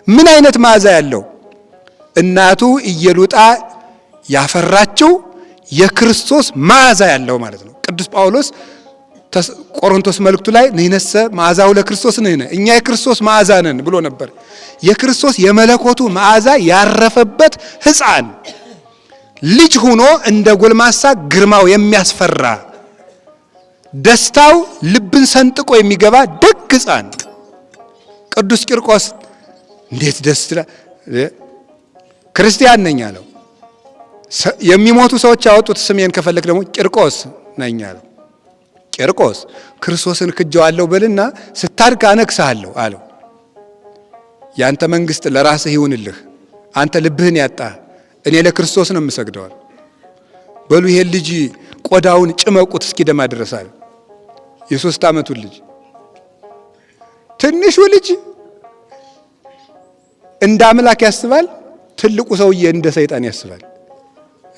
ምን አይነት መዓዛ ያለው? እናቱ ኢየሉጣ ያፈራችው የክርስቶስ መዓዛ ያለው ማለት ነው። ቅዱስ ጳውሎስ ቆሮንቶስ መልእክቱ ላይ ነይነሰ መዓዛው ለክርስቶስ ነን፣ እኛ የክርስቶስ መዓዛ ነን ብሎ ነበር። የክርስቶስ የመለኮቱ መዓዛ ያረፈበት ሕፃን ልጅ ሆኖ እንደ ጎልማሳ ግርማው የሚያስፈራ ደስታው ልብን ሰንጥቆ የሚገባ ደግ ሕፃን ቅዱስ ቂርቆስ እንዴት ደስ ይላል! ክርስቲያን ነኝ አለው። የሚሞቱ ሰዎች ያወጡት ስሜን ከፈለክ ደግሞ ቂርቆስ ነኝ አለው። ቂርቆስ ክርስቶስን ክጀዋለሁ በልና ስታድግ አነግስሃለሁ አለው። ያንተ መንግስት ለራስህ ይሁንልህ፣ አንተ ልብህን ያጣ፣ እኔ ለክርስቶስ ነው የምሰግደዋል። በሉ ይሄን ልጅ ቆዳውን ጭመቁት እስኪደማ ድረስ አለ። የ3 ዓመቱ ልጅ ትንሹ ልጅ እንደ አምላክ ያስባል፣ ትልቁ ሰውዬ እንደ ሰይጣን ያስባል።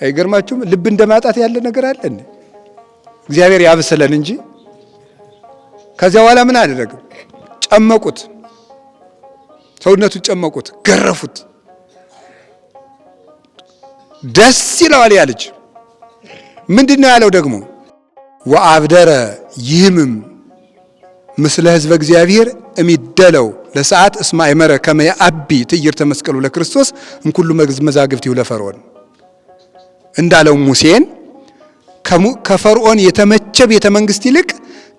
አይገርማችሁም? ልብ እንደማጣት ያለ ነገር አለ እንዴ? እግዚአብሔር ያብሰለን እንጂ። ከዚያ በኋላ ምን አደረገ? ጨመቁት፣ ሰውነቱን ጨመቁት፣ ገረፉት። ደስ ይለዋል ያ ልጅ። ምንድነው ያለው ደግሞ? ወአብደረ ይህምም ምስለ ህዝበ እግዚአብሔር እሚደለው ለሰዓት እስማ ይመረ ከመ ያአቢ ትዕይርተ መስቀሉ ለክርስቶስ እንኩሉ መዛግብቲሁ ለፈርዖን እንዳለው ሙሴን ከፈርዖን የተመቸ ቤተ መንግስት ይልቅ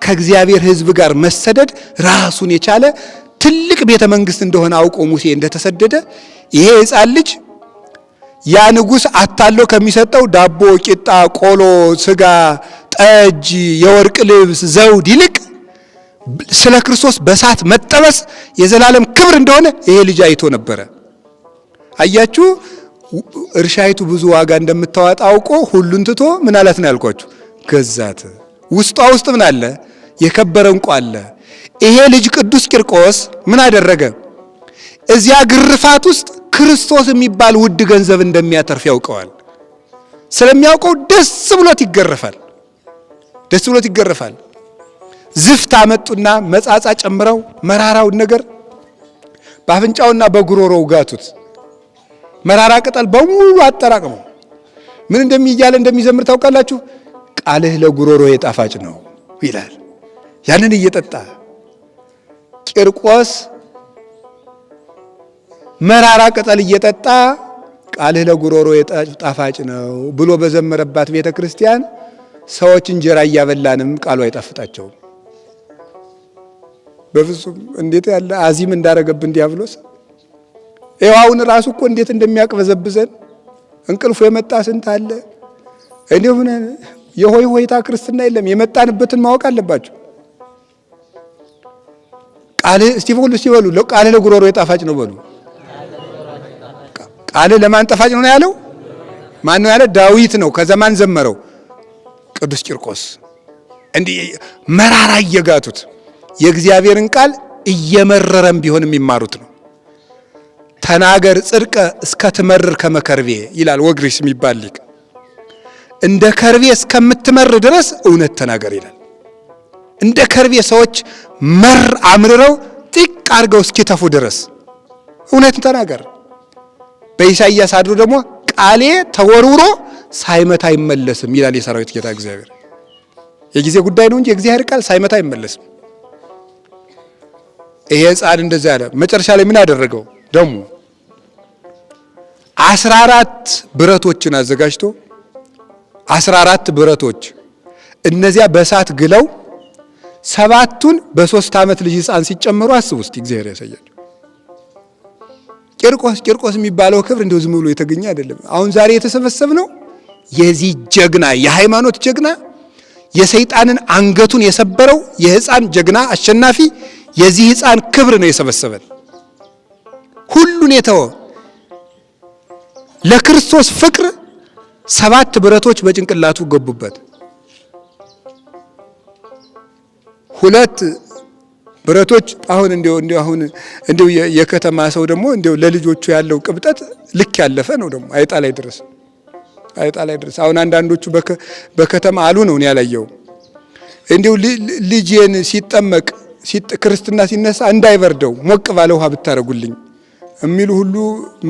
ከእግዚአብሔር ህዝብ ጋር መሰደድ ራሱን የቻለ ትልቅ ቤተ መንግስት እንደሆነ አውቆ ሙሴ እንደተሰደደ ይሄ ሕፃን ልጅ ያ ንጉሥ አታሎ ከሚሰጠው ዳቦ፣ ቂጣ፣ ቆሎ፣ ስጋ፣ ጠጅ፣ የወርቅ ልብስ፣ ዘውድ ይልቅ ስለ ክርስቶስ በሳት መጠበስ የዘላለም ክብር እንደሆነ ይሄ ልጅ አይቶ ነበረ። አያችሁ፣ እርሻይቱ ብዙ ዋጋ እንደምታወጣ አውቆ ሁሉን ትቶ ምን አላት ነው ያልኳችሁ? ገዛት። ውስጧ ውስጥ ምን አለ? የከበረ ዕንቁ አለ። ይሄ ልጅ ቅዱስ ቂርቆስ ምን አደረገ? እዚያ ግርፋት ውስጥ ክርስቶስ የሚባል ውድ ገንዘብ እንደሚያተርፍ ያውቀዋል። ስለሚያውቀው ደስ ብሎት ይገረፋል። ደስ ብሎት ይገረፋል። ዝፍት አመጡና መጻጻ ጨምረው መራራውን ነገር በአፍንጫውና በጉሮሮው ጋቱት። መራራ ቅጠል በሙሉ አጠራቅመው ምን እንደሚያለ እንደሚዘምር ታውቃላችሁ? ቃልህ ለጉሮሮ የጣፋጭ ነው ይላል። ያንን እየጠጣ ቂርቆስ መራራ ቅጠል እየጠጣ ቃልህ ለጉሮሮ ጣፋጭ ነው ብሎ በዘመረባት ቤተ ክርስቲያን ሰዎች እንጀራ እያበላንም ቃሉ አይጣፍጣቸውም። በፍጹም እንዴት ያለ አዚም እንዳረገብን ዲያብሎስ አሁን ራሱ እኮ እንዴት እንደሚያቅበዘብዘን እንቅልፉ የመጣ ስንት አለ። እንዲሁ የሆይ ሆይታ ክርስትና የለም። የመጣንበትን ማወቅ አለባቸው። ቃል እስቲ በሉ ቃል ለጉሮሮ የጣፋጭ ነው በሉ። ቃል ለማን ጣፋጭ ነው ያለው? ማን ነው ያለ? ዳዊት ነው። ከዘማን ዘመረው ቅዱስ ቂርቆስ። እንዲህ መራራ እየጋቱት የእግዚአብሔርን ቃል እየመረረም ቢሆን የሚማሩት ነው። ተናገር ጽድቀ እስከ ትመርር ከመከርቤ ይላል ወግሪስ የሚባል ሊቅ። እንደ ከርቤ እስከምትመር ድረስ እውነት ተናገር ይላል። እንደ ከርቤ ሰዎች መር አምርረው ጥቅ አድርገው እስኪተፉ ድረስ እውነት ተናገር። በኢሳይያስ አድሮ ደግሞ ቃሌ ተወርውሮ ሳይመታ አይመለስም ይላል የሰራዊት ጌታ እግዚአብሔር። የጊዜ ጉዳይ ነው እንጂ የእግዚአብሔር ቃል ሳይመታ አይመለስም። ይሄ ሕፃን እንደዛ ያለ መጨረሻ ላይ ምን አደረገው? ደሙ 14 ብረቶችን አዘጋጅቶ 14 ብረቶች እነዚያ በእሳት ግለው 7ቱን በ3 ዓመት ልጅ ሕፃን ሲጨመሩ አስቡ እስቲ እግዚአብሔር ያሳያል። ቂርቆስ የሚባለው ክብር እንደው ዝም ብሎ የተገኘ አይደለም። አሁን ዛሬ የተሰበሰብነው የዚህ ጀግና የሃይማኖት ጀግና የሰይጣንን አንገቱን የሰበረው የሕፃን ጀግና አሸናፊ የዚህ ሕፃን ክብር ነው የሰበሰበን። ሁሉን የተወ ለክርስቶስ ፍቅር 7 ብረቶች በጭንቅላቱ ገቡበት። 2 ብረቶች አሁን እንደው የከተማ ሰው ደግሞ እንደው ለልጆቹ ያለው ቅብጠት ልክ ያለፈ ነው። ደግሞ አይጣ ላይ ድረስ አሁን አንዳንዶቹ በከተማ አሉ ነው ያላየው። እንደው ልጄን ሲጠመቅ ክርስትና ሲነሳ እንዳይበርደው ሞቅ ባለ ውሃ ብታረጉልኝ የሚሉ ሁሉ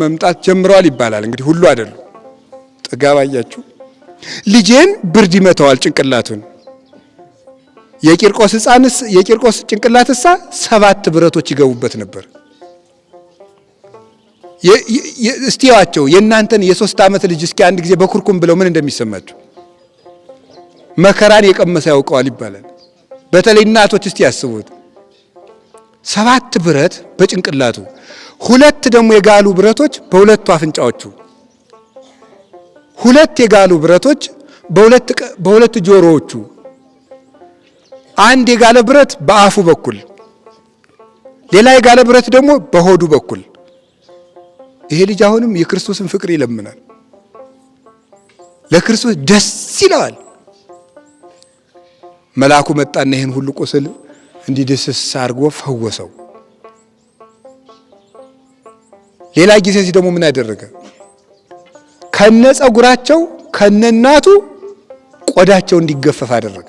መምጣት ጀምረዋል ይባላል። እንግዲህ ሁሉ አይደሉ። ጥጋብ አያችሁ። ልጄን ብርድ ይመታዋል ጭንቅላቱን። የቂርቆስ ጭንቅላትሳ 7 ብረቶች ይገቡበት ነበር። እስቲዋቸው የእናንተን የ3 ዓመት ልጅ እስኪ አንድ ጊዜ በኩርኩም ብለው ምን እንደሚሰማቸው መከራን የቀመሰ ያውቀዋል ይባላል። በተለይ እናቶች እስቲ ያስቡት። 7 ብረት በጭንቅላቱ 2 ደግሞ የጋሉ ብረቶች በሁለቱ አፍንጫዎቹ 2 የጋሉ ብረቶች በሁለት ጆሮዎቹ 1 የጋለ ብረት በአፉ በኩል ሌላ የጋለ ብረት ደግሞ በሆዱ በኩል። ይሄ ልጅ አሁንም የክርስቶስን ፍቅር ይለምናል። ለክርስቶስ ደስ ይለዋል። መልአኩ መጣና ይሄን ሁሉ ቁስል እንዲደስስ አድርጎ ፈወሰው። ሌላ ጊዜ ደግሞ ምን አደረገ? ከነጸጉራቸው ከነናቱ ቆዳቸው እንዲገፈፍ አደረገ።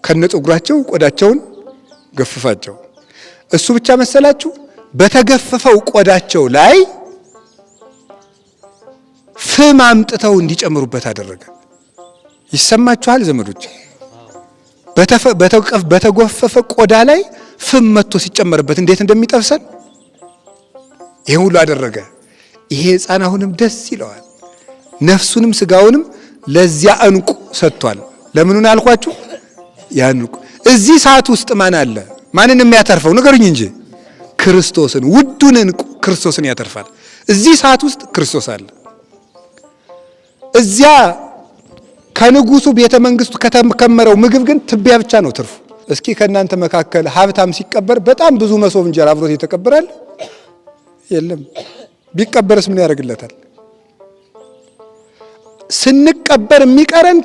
ከነጸጉራቸው ቆዳቸውን ገፈፋቸው። እሱ ብቻ መሰላችሁ? በተገፈፈው ቆዳቸው ላይ ፍም አምጥተው እንዲጨምሩበት አደረገ። ይሰማችኋል ዘመዶች? በተጎፈፈ ቆዳ ላይ ፍም መጥቶ ሲጨመርበት እንዴት እንደሚጠብሰን ይሄን ሁሉ አደረገ። ይሄ ሕፃን አሁንም ደስ ይለዋል። ነፍሱንም ስጋውንም ለዚያ እንቁ ሰጥቷል። ለምኑን አልኳችሁ? ያን እንቁ እዚህ ሰዓት ውስጥ ማን አለ? ማንን የሚያተርፈው ንገሩኝ እንጂ ክርስቶስን፣ ውዱን እንቁ ክርስቶስን ያተርፋል። እዚህ ሰዓት ውስጥ ክርስቶስ አለ። እዚያ ከንጉሱ ቤተ መንግስቱ ከተከመረው ምግብ ግን ትቢያ ብቻ ነው ትርፉ። እስኪ ከእናንተ መካከል ሀብታም ሲቀበር በጣም ብዙ መሶብ እንጀራ አብሮት የተቀበራል? የለም። ቢቀበርስ ምን ያደርግለታል? ስንቀበር የሚቀረን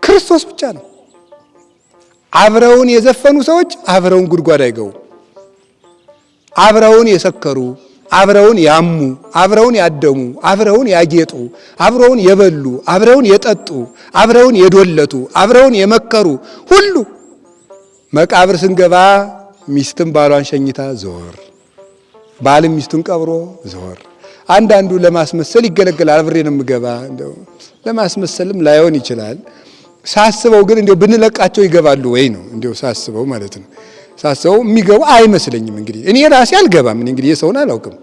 ክርስቶስ ብቻ ነው። አብረውን የዘፈኑ ሰዎች አብረውን ጉድጓድ አይገቡ። አብረውን የሰከሩ፣ አብረውን ያሙ፣ አብረውን ያደሙ፣ አብረውን ያጌጡ፣ አብረውን የበሉ፣ አብረውን የጠጡ፣ አብረውን የዶለቱ፣ አብረውን የመከሩ ሁሉ መቃብር ስንገባ ሚስትም ባሏን ሸኝታ ዞር፣ ባልም ሚስቱን ቀብሮ ዞር። አንዳንዱ ለማስመሰል ይገለገላል። አብሬ ነው የምገባ፣ እንደው ለማስመሰልም ላይሆን ይችላል። ሳስበው ግን እንደው ብንለቃቸው ይገባሉ ወይ ነው እንደው ሳስበው ማለት ነው። ሳስበው የሚገቡ አይመስለኝም። እንግዲህ እኔ ራሴ አልገባም። እንግዲህ የሰውን አላውቅም።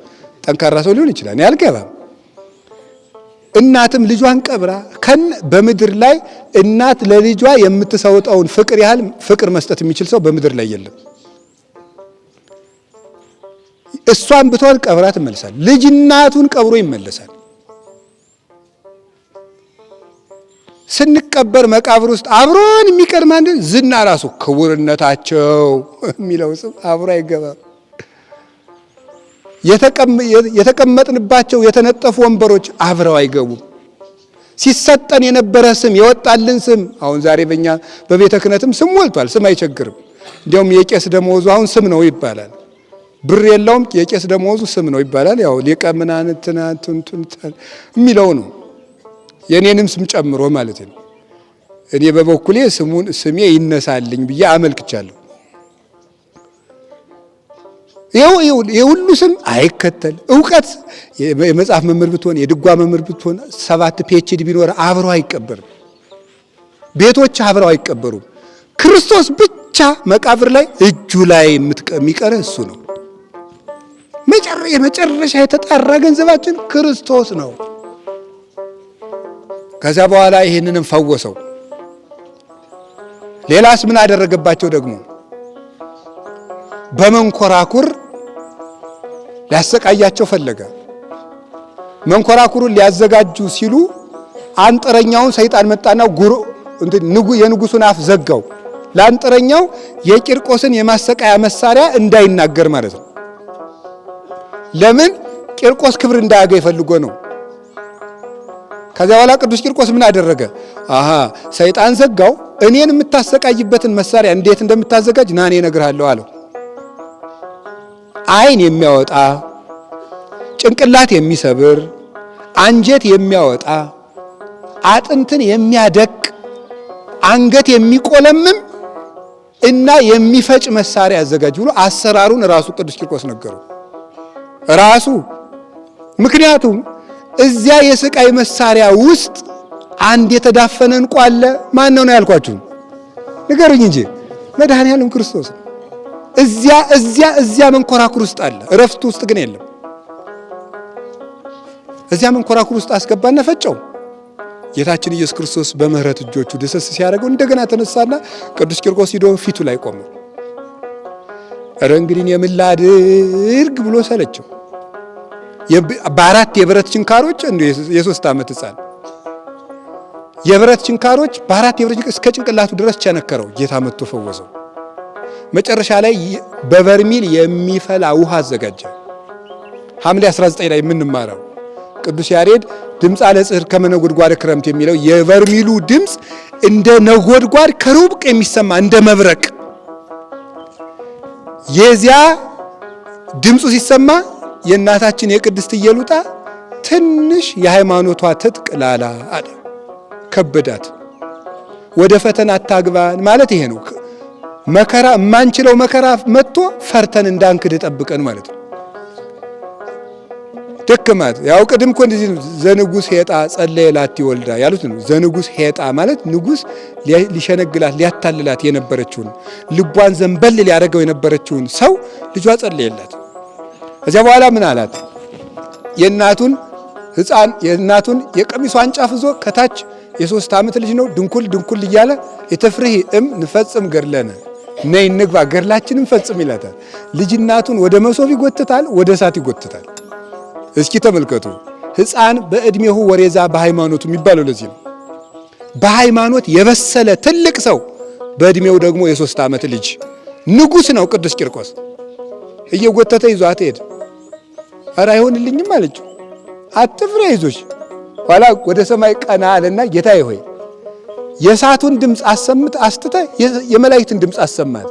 ጠንካራ ሰው ሊሆን ይችላል። እኔ አልገባም። እናትም ልጇን ቀብራ በምድር ላይ እናት ለልጇ የምትሰውጠውን ፍቅር ያህል ፍቅር መስጠት የሚችል ሰው በምድር ላይ የለም። እሷን ብትሆን ቀብራ ትመለሳል። ልጅ እናቱን ቀብሮ ይመለሳል። ስንቀበር መቃብር ውስጥ አብሮን የሚቀር ማን? ዝና ራሱ ክቡርነታቸው የሚለው ስም አብሮ አይገባም። የተቀመጥንባቸው የተነጠፉ ወንበሮች አብረው አይገቡም። ሲሰጠን የነበረ ስም የወጣልን ስም አሁን ዛሬ በእኛ በቤተ ክህነትም ስም ሞልቷል። ስም አይቸግርም። እንዲያውም የቄስ ደመወዙ አሁን ስም ነው ይባላል። ብር የለውም የቄስ ደመወዙ ስም ነው ይባላል። ያው ሊቀ ምናምን ትናንቱን የሚለው ነው። የኔንም ስም ጨምሮ ማለት ነው። እኔ በበኩሌ ስሜ ይነሳልኝ ብዬ አመልክቻለሁ። የሁሉ ስም አይከተል። ዕውቀት የመጽሐፍ መምህር ብትሆን የድጓ መምህር ብትሆን 7 PhD ቢኖር አብረው አይቀበርም። ቤቶች አብረው አይቀበሩም። ክርስቶስ ብቻ መቃብር ላይ እጁ ላይ የሚቀር እሱ ነው። የመጨረሻ የተጣራ ገንዘባችን ክርስቶስ ነው። ከዛ በኋላ ይሄንንም ፈወሰው። ሌላስ ምን አደረገባቸው ደግሞ? በመንኮራኩር ሊያሰቃያቸው ፈለገ። መንኮራኩሩን ሊያዘጋጁ ሲሉ አንጥረኛውን ሰይጣን መጣና የንጉሱን አፍ ዘጋው። ለአንጥረኛው የቂርቆስን የማሰቃያ መሳሪያ እንዳይናገር ማለት ነው። ለምን? ቂርቆስ ክብር እንዳያገኝ ፈልጎ ነው። ከዚያ በኋላ ቅዱስ ቂርቆስ ምን አደረገ? ሰይጣን ዘጋው። እኔን የምታሰቃይበትን መሳሪያ እንዴት እንደምታዘጋጅ ና እኔ እነግርሃለሁ አለው። ዓይን የሚያወጣ ጭንቅላት የሚሰብር አንጀት የሚያወጣ አጥንትን የሚያደቅ አንገት የሚቆለምም እና የሚፈጭ መሳሪያ አዘጋጅ ብሎ አሰራሩን ራሱ ቅዱስ ቂርቆስ ነገረው ራሱ። ምክንያቱም እዚያ የስቃይ መሳሪያ ውስጥ አንድ የተዳፈነ ዕንቁ አለ። ማን ነው ያልኳችሁ? ንገሩኝ እንጂ መድኃኔዓለም ክርስቶስ። እዚያ መንኮራኩር ውስጥ አለ። እረፍቱ ውስጥ ግን የለም። እዚያ መንኮራኩር ውስጥ አስገባና ፈጨው። ጌታችን ኢየሱስ ክርስቶስ በምህረት እጆቹ ደሰስ ሲያደርገው እንደገና ተነሳና ቅዱስ ቂርቆስ ሂዶ ፊቱ ላይ ቆመ። ኧረ እንግዲህ የምን ላድርግ ብሎ ሰለቸው። በአራት የብረት ችንካሮች የ3 ዓመት ሕፃን የብረት ችንካሮች በአራት የብረት እስከ ጭንቅላቱ ድረስ ቸነከረው። ጌታ መጥቶ ፈወሰው። መጨረሻ ላይ በበርሚል የሚፈላ ውሃ አዘጋጀ። ሐምሌ 19 ላይ የምንማረው ቅዱስ ያሬድ ድምፅ ለጽህር ከመነጎድጓድ ክረምት የሚለው የበርሚሉ ድምፅ እንደ ነጎድጓድ ከሩቅ የሚሰማ እንደ መብረቅ፣ የዚያ ድምፁ ሲሰማ የእናታችን የቅድስት ኢየሉጣ ትንሽ የሃይማኖቷ ትጥቅ ላላ አለ፣ ከበዳት። ወደ ፈተና አታግባን ማለት ይሄ ነው። መከራ የማንችለው መከራ መጥቶ ፈርተን እንዳንክድ ጠብቀን ማለት ነው። ደከማት። ያው ቅድም እኮ እንደዚህ ዘንጉስ ሄጣ ጸለየ ላቲ ወልዳ ያሉት ነው። ዘንጉስ ሄጣ ማለት ንጉስ ሊሸነግላት ሊያታልላት የነበረችውን ልቧን ዘንበል ሊያደርገው የነበረችውን ሰው ልጇ ጸለየላት። ከዚያ በኋላ ምን አላት? የእናቱን የቀሚሷን ጫፍ ይዞ ከታች የ3 ዓመት ልጅ ነው ድንኩል እያለ የተፍርሂ ንፈጽም ገድለነ ነይ እንግባ ገድላችንን ፈጽም ይላታል። ልጅ እናቱን ወደ መሶብ ይጎትታል፣ ወደ እሳት ይጎትታል። እስኪ ተመልከቱ። ሕፃን በዕድሜሁ ወሬዛ በሃይማኖቱ የሚባለው ለዚህ ነው። በሃይማኖት የበሰለ ትልቅ ሰው በዕድሜው ደግሞ የ3 ዓመት ልጅ ንጉሥ ነው። ቅዱስ ቂርቆስ እየጎተተ ይዟት ሄደ። ኧረ አይሆንልኝም አለችው። አትፍሪ አይዞሽ። ኋላ ወደ ሰማይ ቀና አለና ጌታዬ ሆይ የእሳቱን ድምፅ አስትተ የመላእክትን ድምፅ አሰማት፣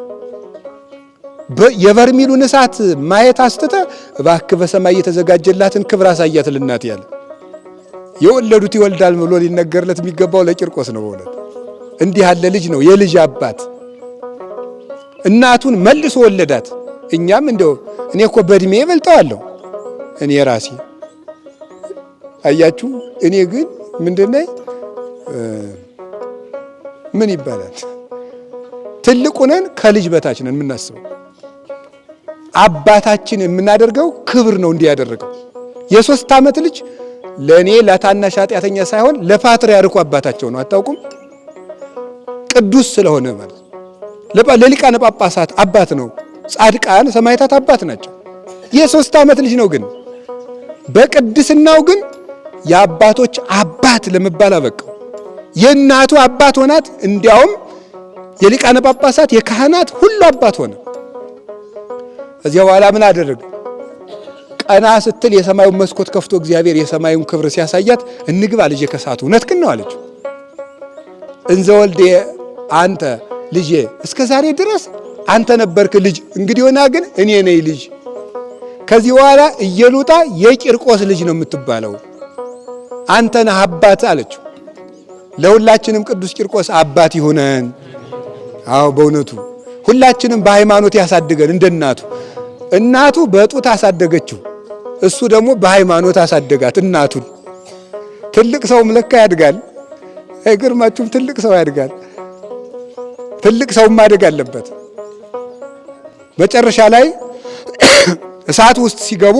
የበርሚሉን እሳት ማየት አስትተ እባክህ በሰማይ የተዘጋጀላትን ክብር አሳያት ልናት ያለ የወለዱት ይወልዳል ብሎ ሊነገርለት የሚገባው ለቂርቆስ ነው። በእውነት እንዲህ ያለ ልጅ ነው፣ የልጅ አባት። እናቱን መልሶ ወለዳት። እኛም እንደው እኔ እኮ በእድሜ እበልጠዋለሁ እኔ ራሴ አያችሁ። እኔ ግን ምንድነው ምን ይባላል ትልቁ ነን፣ ከልጅ በታች ነን የምናስበው። አባታችን የምናደርገው ክብር ነው እንዲህ ያደረገው። የ3 ዓመት ልጅ ለእኔ ለታናሽ ኃጢአተኛ ሳይሆን ለፓትርያርኩ አባታቸው ነው። አታውቁም? ቅዱስ ስለሆነ ማለት ለሊቃነ ጳጳሳት አባት ነው። ጻድቃን ሰማዕታት አባት ናቸው። የ3 ዓመት ልጅ ነው። ግን በቅድስናው ግን የአባቶች አባት ለመባል አበቃው። የእናቱ አባት ሆናት። እንዲያውም የሊቃነ ጳጳሳት የካህናት ሁሉ አባት ሆነ። እዚያ በኋላ ምን አደረገ? ቀና ስትል የሰማዩን መስኮት ከፍቶ እግዚአብሔር የሰማዩን ክብር ሲያሳያት እንግባ ልጄ ከሰዓቱ እውነትህን ነው አለችው። እንዘ ወልዴ አንተ ልጄ፣ እስከ ዛሬ ድረስ አንተ ነበርክ ልጅ፣ እንግዲህ ሆና ግን እኔ ነኝ ልጅ። ከዚህ በኋላ ኢየሉጣ የቂርቆስ ልጅ ነው የምትባለው፣ አንተ ነህ አባት አለችው። ለሁላችንም ቅዱስ ቂርቆስ አባት ይሁነን። አዎ በእውነቱ ሁላችንም በሃይማኖት ያሳድገን። እንደ እናቱ በጡት አሳደገችው፣ እሱ ደግሞ በሃይማኖት አሳደጋት እናቱን። ትልቅ ሰውም ለካ ያድጋል። አይገርማችሁም? ትልቅ ሰው ያድጋል። ትልቅ ሰው ማደግ አለበት። መጨረሻ ላይ እሳት ውስጥ ሲገቡ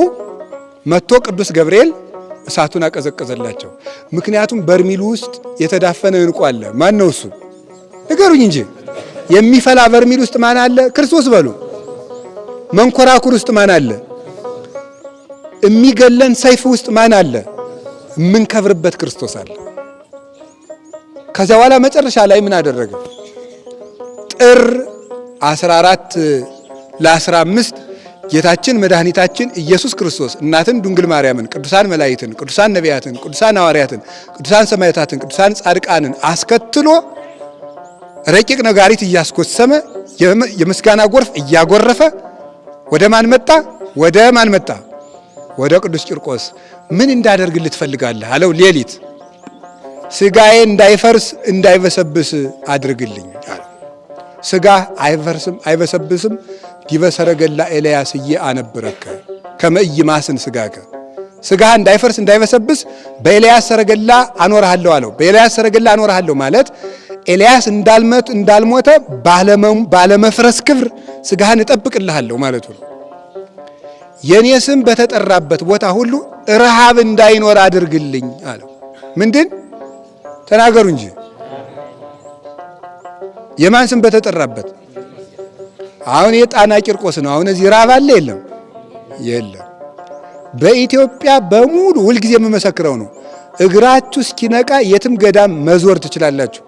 መጥቶ ቅዱስ ገብርኤል እሳቱን አቀዘቀዘላቸው። ምክንያቱም በርሚሉ ውስጥ የተዳፈነ ዕንቁ አለ። ማን ነው እሱ? ንገሩኝ እንጂ። የሚፈላ በርሚል ውስጥ ማን አለ? ክርስቶስ በሉ። መንኮራኩር ውስጥ ማን አለ? የሚገለን ሰይፍ ውስጥ ማን አለ? የምንከብርበት ክርስቶስ አለ። ከዚያ በኋላ መጨረሻ ላይ ምን አደረገ? ጥር 14 ለ15 ጌታችን መድኃኒታችን ኢየሱስ ክርስቶስ እናትን ድንግል ማርያምን፣ ቅዱሳን መላእክትን፣ ቅዱሳን ነቢያትን፣ ቅዱሳን ሐዋርያትን፣ ቅዱሳን ሰማዕታትን፣ ቅዱሳን ጻድቃንን አስከትሎ ረቂቅ ነጋሪት እያስኮሰመ የምስጋና ጎርፍ እያጎረፈ ወደ ማን መጣ? ወደ ማን መጣ? ወደ ቅዱስ ቂርቆስ። ምን እንዳደርግልህ ትፈልጋለህ አለው። ሌሊት ስጋዬ እንዳይፈርስ እንዳይበሰብስ አድርግልኝ አለ። ስጋ አይፈርስም አይበሰብስም ዲበ ሰረገላ ኤልያስዬ አነብረከ ከመ ኢይማስን ስጋከ። ስጋህ እንዳይፈርስ እንዳይበሰብስ በኤልያስ ሰረገላ አኖርሃለሁ አለው። በኤልያስ ሰረገላ አኖርሃለሁ ማለት ኤልያስ እንዳልሞተ ባለመፍረስ ክብር ስጋህን እጠብቅልሃለሁ ማለቱ ነው። የኔ ስም በተጠራበት ቦታ ሁሉ ረሃብ እንዳይኖር አድርግልኝ አለው። ምንድን ተናገሩ እንጂ የማን ስም በተጠራበት? አሁን የጣና ቂርቆስ ነው። አሁን እዚህ ረሃብ አለ የለም? የለም። በኢትዮጵያ በሙሉ ሁልጊዜ የምመሰክረው ነው። እግራችሁ እስኪነቃ የትም ገዳም መዞር ትችላላችሁ።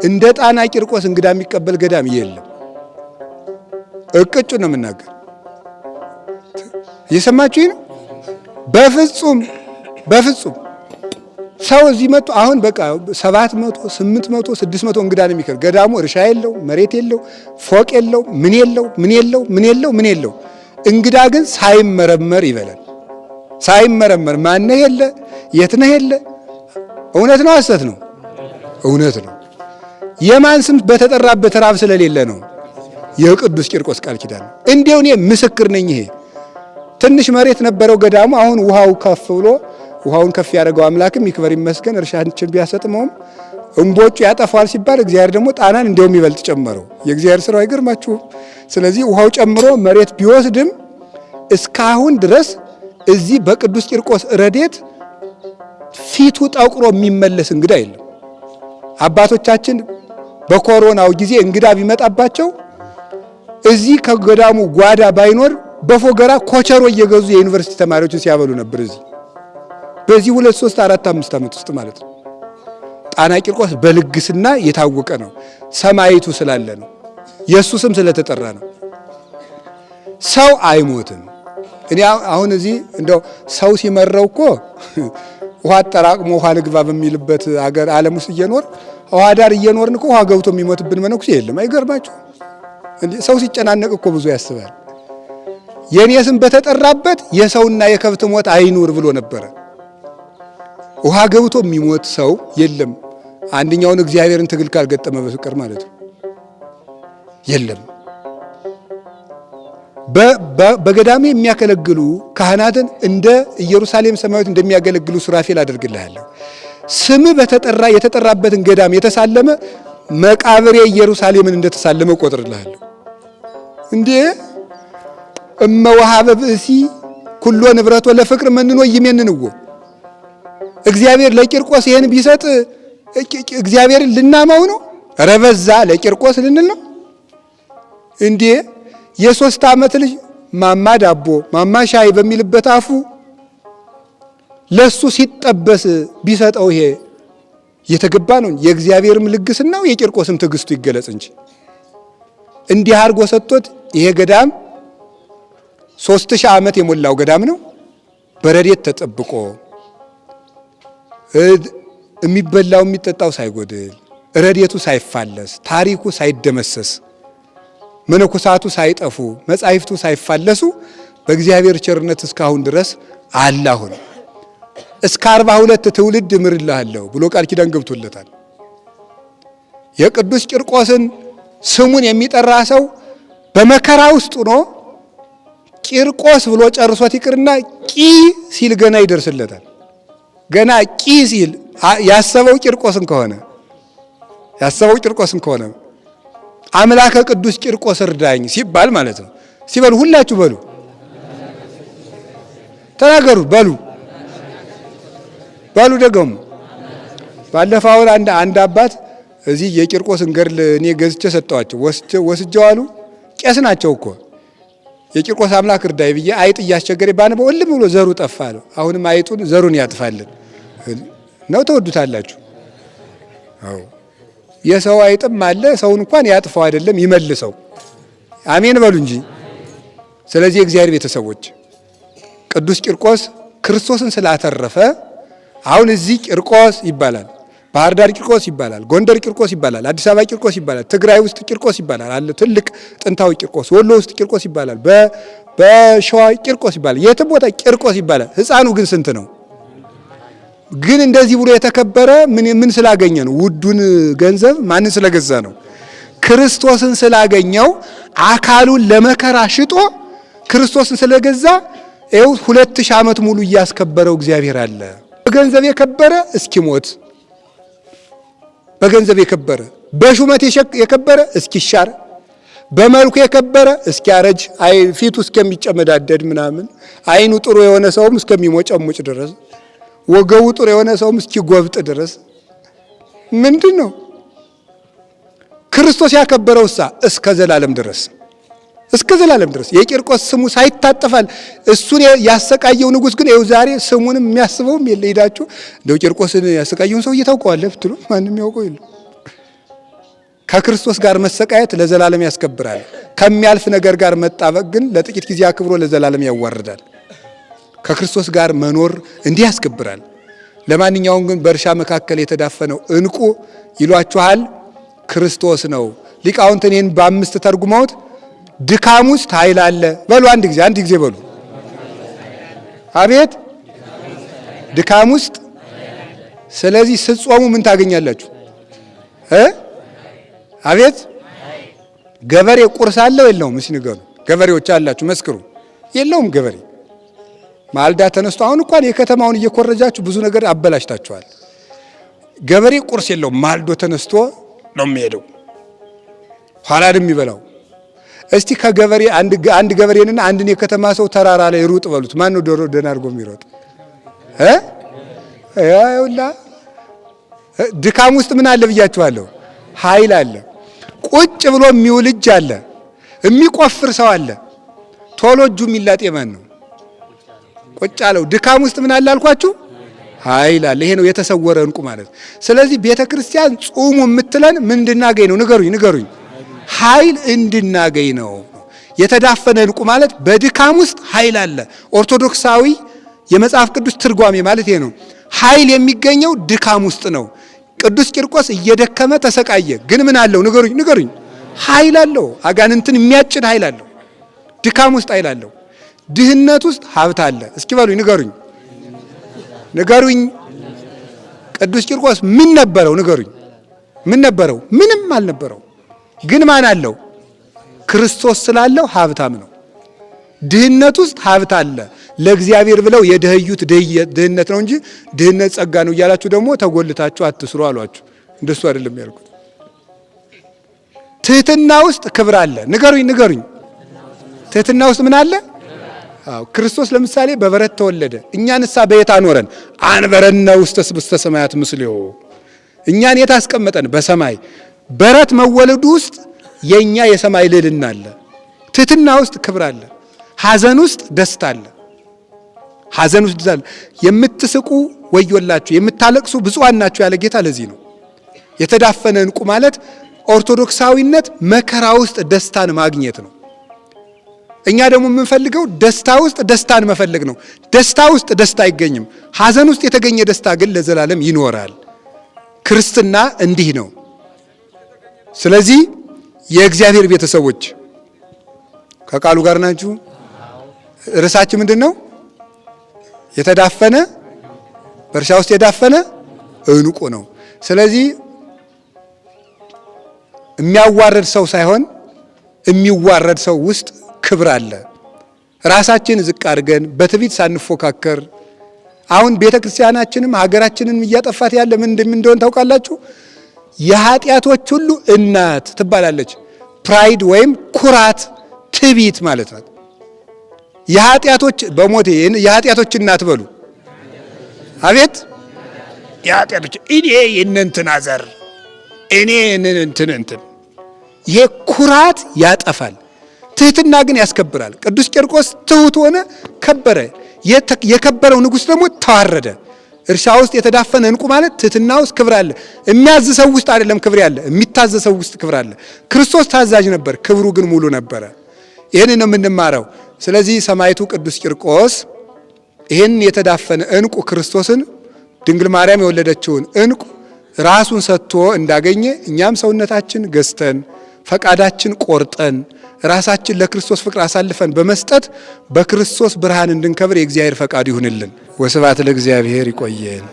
እንደ ጣና ቂርቆስ እንግዳ የሚቀበል ገዳም የለም። እቅጩ ነው የምናገር። እየሰማችሁ ነው? በፍጹም ሰው እዚህ መጥቶ አሁን በቃ 700 800 600 እንግዳ ነው የሚከር። ገዳሙ እርሻ የለው፣ መሬት የለው፣ ፎቅ የለው፣ ምን የለው። እንግዳ ግን ሳይመረመር ይበላል። ሳይመረመር ማነህ የለ፣ የት ነህ የለ። እውነት ነው ሐሰት ነው? እውነት ነው። የማን ስም በተጠራበት ራብ ስለሌለ ነው? የቅዱስ ቂርቆስ ቃል ኪዳን። እንዲያው እኔ ምስክር ነኝ። ይሄ ትንሽ መሬት ነበረው ገዳሙ። አሁን ውሃው ከፍ ብሎ ውሃውን ከፍ ያደረገው አምላክም ይክበር ይመስገን እርሻችን ቢያሰጥመውም እንቦጩ ያጠፋል ሲባል እግዚአብሔር ደግሞ ጣናን እንዲያውም ይበልጥ ጨመረው። የእግዚአብሔር ስራው አይገርማችሁም? ስለዚህ ውሃው ጨምሮ መሬት ቢወስድም እስካሁን ድረስ እዚህ በቅዱስ ቂርቆስ ረድኤት ፊቱ ጠቁሮ የሚመለስ እንግዳ የለም። አባቶቻችን በኮሮናው ጊዜ እንግዳ ቢመጣባቸው እዚህ ከገዳሙ ጓዳ ባይኖር በፎገራ ኮቸሮ እየገዙ የዩኒቨርሲቲ ተማሪዎችን ሲያበሉ ነበር። እዚህ በዚህ 2 3 4 5 ዓመት ውስጥ ማለት ነው። ጣና ቂርቆስ በልግስና የታወቀ ነው። ሰማይቱ ስላለ ነው። የሱ ስም ስለተጠራ ነው። ሰው አይሞትም። እኔ አሁን እዚህ እንደው ሰው ሲመረው እኮ ውሃ አጠራቅሞ ውሃ ልግባ በሚልበት አገር ዓለም ውስጥ እየኖር ውሃ ዳር እየኖርን እኮ ውሃ ገብቶ የሚሞትብን መነኩሴ የለም። አይገርማችሁ? ሰው ሲጨናነቅ እኮ ብዙ ያስባል። የኔ ስም በተጠራበት የሰውና የከብት ሞት አይኑር ብሎ ነበረ። ውሃ ገብቶ የሚሞት ሰው የለም። አንደኛውን እግዚአብሔርን ትግል ካልገጠመ በፍቅር ማለት ነው የለም። በገዳሜ የሚያገለግሉ ካህናትን እንደ ኢየሩሳሌም ሰማያዊት እንደሚያገለግሉ ሱራፌል አደርግልሃለሁ። ስም የተጠራበትን ገዳም የተሳለመ መቃብሬ ኢየሩሳሌምን እንደተሳለመ ቆጥርልሃለሁ። እንዴ እመወሃበ ብእሲ ኩሎ ንብረቶ ለፍቅር መንኖ ይሜንንዎ። እግዚአብሔር ለቂርቆስ ይሄን ቢሰጥ እግዚአብሔርን ልናማው ነው? ረበዛ ለቂርቆስ ልንል ነው እንዴ? የ3 ዓመት ልጅ ማማ ዳቦ ማማ ሻይ በሚልበት አፉ ለሱ ሲጠበስ ቢሰጠው ይሄ የተገባ ነው። የእግዚአብሔርም ልግስናው የቂርቆስም ትዕግስቱ ይገለጽ እንጂ እንዲህ አድርጎ ሰጥቶት ይሄ ገዳም 3000 ዓመት የሞላው ገዳም ነው። በረድኤት ተጠብቆ የሚበላው የሚጠጣው ሳይጎድል ረድኤቱ ሳይፋለስ ታሪኩ ሳይደመሰስ መነኮሳቱ ሳይጠፉ መጻሕፍቱ ሳይፋለሱ በእግዚአብሔር ቸርነት እስካሁን ድረስ አላሁን እስከ 42 ትውልድ እምርልሃለሁ ብሎ ቃል ኪዳን ገብቶለታል። የቅዱስ ቂርቆስን ስሙን የሚጠራ ሰው በመከራ ውስጥ ሆኖ ቂርቆስ ብሎ ጨርሶት ይቅርና ቂ ሲል ገና ይደርስለታል። ገና ቂ ሲል ያሰበው ቂርቆስን ከሆነ አምላከ ቅዱስ ቂርቆስ እርዳኝ ሲባል ማለት ነው። ሲበሉ ሁላችሁ በሉ ተናገሩ በሉ ደገሙ። ባለፈው አንድ አባት እዚህ የቂርቆስን ገድል እኔ ገዝቼ ሰጠዋቸው ወስጀው አሉ። ቄስ ናቸው እኮ የቂርቆስ አምላክ እርዳይ ብዬ አይጥ እያስቸገረ ባነበው እልም ብሎ ዘሩ ጠፋ አለው። አሁንም አይጡን ዘሩን ያጥፋልን ነው። ተወዱታላችሁ። አዎ የሰው አይጥም አለ ሰውን እንኳን ያጥፋው አይደለም ይመልሰው። አሜን በሉ እንጂ። ስለዚህ የእግዚአብሔር ቤተሰቦች ቅዱስ ቂርቆስ ክርስቶስን ስላተረፈ አሁን እዚህ ቂርቆስ ይባላል፣ ባህር ዳር ቂርቆስ ይባላል፣ ጎንደር ቂርቆስ ይባላል፣ አዲስ አበባ ቂርቆስ ይባላል፣ ትግራይ ውስጥ ቂርቆስ ይባላል አለ ትልቅ ጥንታዊ ቂርቆስ፣ ወሎ ውስጥ ቂርቆስ ይባላል፣ በሸዋ ቂርቆስ ይባላል፣ የትም ቦታ ቂርቆስ ይባላል። ሕፃኑ ግን ስንት ነው? ግን እንደዚህ ብሎ የተከበረ ምን ስላገኘ ነው? ውዱን ገንዘብ ማንን ስለገዛ ነው? ክርስቶስን ስላገኘው አካሉን ለመከራ ሽጦ ክርስቶስን ስለገዛ ይኸው 2000 ዓመት ሙሉ እያስከበረው እግዚአብሔር አለ። በገንዘብ የከበረ እስኪሞት፣ በገንዘብ የከበረ በሹመት የከበረ እስኪሻር፣ በመልኩ የከበረ እስኪያረጅ፣ ፊቱ እስከሚጨመዳደድ ምናምን፣ አይኑ ጥሩ የሆነ ሰውም እስከሚሞጨሙጭ ድረስ፣ ወገቡ ጥሩ የሆነ ሰውም እስኪጎብጥ ድረስ ምንድን ነው ክርስቶስ ያከበረውሳ እስከ ዘላለም ድረስ የቂርቆስ ስሙ ሳይታጠፋል። እሱን ያሰቃየው ንጉሥ ግን ይኸው ዛሬ ስሙንም የሚያስበውም የለ። ሄዳችሁ እንደው ቂርቆስን ያሰቃየውን ሰው እየታውቀዋለህ ብትሉ ማንም ያውቀው የለም። ከክርስቶስ ጋር መሰቃየት ለዘላለም ያስከብራል። ከሚያልፍ ነገር ጋር መጣበቅ ግን ለጥቂት ጊዜ አክብሮ ለዘላለም ያዋርዳል። ከክርስቶስ ጋር መኖር እንዲህ ያስከብራል። ለማንኛውም ግን በእርሻ መካከል የተዳፈነው ዕንቁ ይሏችኋል ክርስቶስ ነው። ሊቃውንት እኔን በ5 ተርጉመውት ድካም ውስጥ ኃይል አለ በሉ። አንድ ጊዜ በሉ። አቤት ድካም ውስጥ። ስለዚህ ስትጾሙ ምን ታገኛላችሁ? አቤት ገበሬ ቁርስ አለው የለውም? እስኪ ንገሩ። ገበሬዎች አላችሁ መስክሩ። የለውም ገበሬ። ማልዳ ተነስቶ አሁን እንኳን የከተማውን እየኮረጃችሁ ብዙ ነገር አበላሽታችኋል። ገበሬ ቁርስ የለውም። ማልዶ ተነስቶ ነው የሚሄደው ኋላ የሚበላው። እስቲ ከገበሬ አንድ ገበሬንና አንድን የከተማ ሰው ተራራ ላይ ሩጥ በሉት። ማን ነው ዶሮ ደና አድርጎ የሚሮጥ? ያውላ ድካም ውስጥ ምን አለ ብያችኋለሁ? ኃይል አለ። ቁጭ ብሎ የሚውል እጅ አለ። የሚቆፍር ሰው አለ። ቶሎ እጁ የሚላጥ የማን ነው? ቁጭ አለው። ድካም ውስጥ ምን አለ አልኳችሁ? ኃይል አለ። ይሄ ነው የተሰወረ ዕንቁ ማለት። ስለዚህ ቤተክርስቲያን ጾሙ የምትለን ምን እንድናገኝ ነው? ንገሩኝ። ኃይል እንድናገኝ ነው። የተዳፈነ ዕንቁ ማለት በድካም ውስጥ ኃይል አለ። ኦርቶዶክሳዊ የመጽሐፍ ቅዱስ ትርጓሜ ማለት ይሄ ነው። ኃይል የሚገኘው ድካም ውስጥ ነው። ቅዱስ ቂርቆስ እየደከመ ተሰቃየ። ግን ምን አለው? ንገሩኝ። ኃይል አለው። አጋንንትን የሚያጭድ ኃይል አለው። ድካም ውስጥ ኃይል አለው። ድህነት ውስጥ ሀብት አለ። እስኪ በሉኝ፣ ንገሩኝ። ቅዱስ ቂርቆስ ምን ነበረው? ንገሩኝ። ምን ነበረው? ምንም አልነበረው። ግን ማን አለው? ክርስቶስ ስላለው ሀብታም ነው። ድህነት ውስጥ ሀብት አለ። ለእግዚአብሔር ብለው የደህዩት ድህነት ነው እንጂ ድህነት ጸጋ ነው እያላችሁ ደግሞ ተጎልታችሁ አትስሩ አሏችሁ። እንደሱ አይደለም ያልኩት። ትህትና ውስጥ ክብር አለ። ንገሩኝ። ትህትና ውስጥ ምን አለ? አዎ ክርስቶስ ለምሳሌ በበረት ተወለደ። እኛንሳ በየት አኖረን? አንበረነ ውስተ ሰማያት ምስሌሁ። እኛን የት አስቀመጠን? በሰማይ። በረት መወለዱ ውስጥ የኛ የሰማይ ልዕልና አለ። ትህትና ውስጥ ክብር አለ። ሐዘን ውስጥ ደስታ አለ። ሐዘን ውስጥ ደስታ አለ። የምትስቁ ወዮላችሁ፣ የምታለቅሱ ብፁዓን ናችሁ ያለ ጌታ ለዚህ ነው። የተዳፈነ ዕንቁ ማለት ኦርቶዶክሳዊነት መከራ ውስጥ ደስታን ማግኘት ነው። እኛ ደግሞ የምንፈልገው ደስታ ውስጥ ደስታን መፈለግ ነው። ደስታ ውስጥ ደስታ አይገኝም። ሐዘን ውስጥ የተገኘ ደስታ ግን ለዘላለም ይኖራል። ክርስትና እንዲህ ነው። ስለዚህ የእግዚአብሔር ቤተሰቦች ከቃሉ ጋር ናችሁ። ርዕሳችን ምንድን ነው? የተዳፈነ በእርሻ ውስጥ የዳፈነ ዕንቁ ነው። ስለዚህ የሚያዋረድ ሰው ሳይሆን የሚዋረድ ሰው ውስጥ ክብር አለ። ራሳችን ዝቅ አድርገን በትዕቢት ሳንፎካከር፣ አሁን ቤተ ክርስቲያናችንም ሀገራችንን እያጠፋት ያለ ምን እንደሆነ ታውቃላችሁ? የኃጢአቶች ሁሉ እናት ትባላለች። ፕራይድ ወይም ኩራት፣ ትዕቢት ማለት ናት። የኃጢአቶች በሞቴ የኃጢአቶች እናት በሉ። አቤት የኃጢአቶች እኔ የእነንትና ዘር እኔ እንትን ይሄ ኩራት ያጠፋል። ትህትና ግን ያስከብራል። ቅዱስ ቂርቆስ ትሁት ሆነ፣ ከበረ። የከበረው ንጉሥ ደግሞ ተዋረደ። እርሻ ውስጥ የተዳፈነ ዕንቁ ማለት ትህትና ውስጥ ክብር አለ። የሚያዝ ሰው ውስጥ አይደለም ክብር ያለ፣ የሚታዘዝ ሰው ውስጥ ክብር አለ። ክርስቶስ ታዛዥ ነበር፣ ክብሩ ግን ሙሉ ነበረ። ይህን ነው የምንማረው። ስለዚህ ሰማዕቱ ቅዱስ ቂርቆስ ይህን የተዳፈነ ዕንቁ ክርስቶስን ድንግል ማርያም የወለደችውን ዕንቁ ራሱን ሰጥቶ እንዳገኘ እኛም ሰውነታችን ገዝተን ፈቃዳችን ቆርጠን ራሳችን ለክርስቶስ ፍቅር አሳልፈን በመስጠት በክርስቶስ ብርሃን እንድንከብር የእግዚአብሔር ፈቃድ ይሁንልን። ወስብሐት ለእግዚአብሔር። ይቆየን።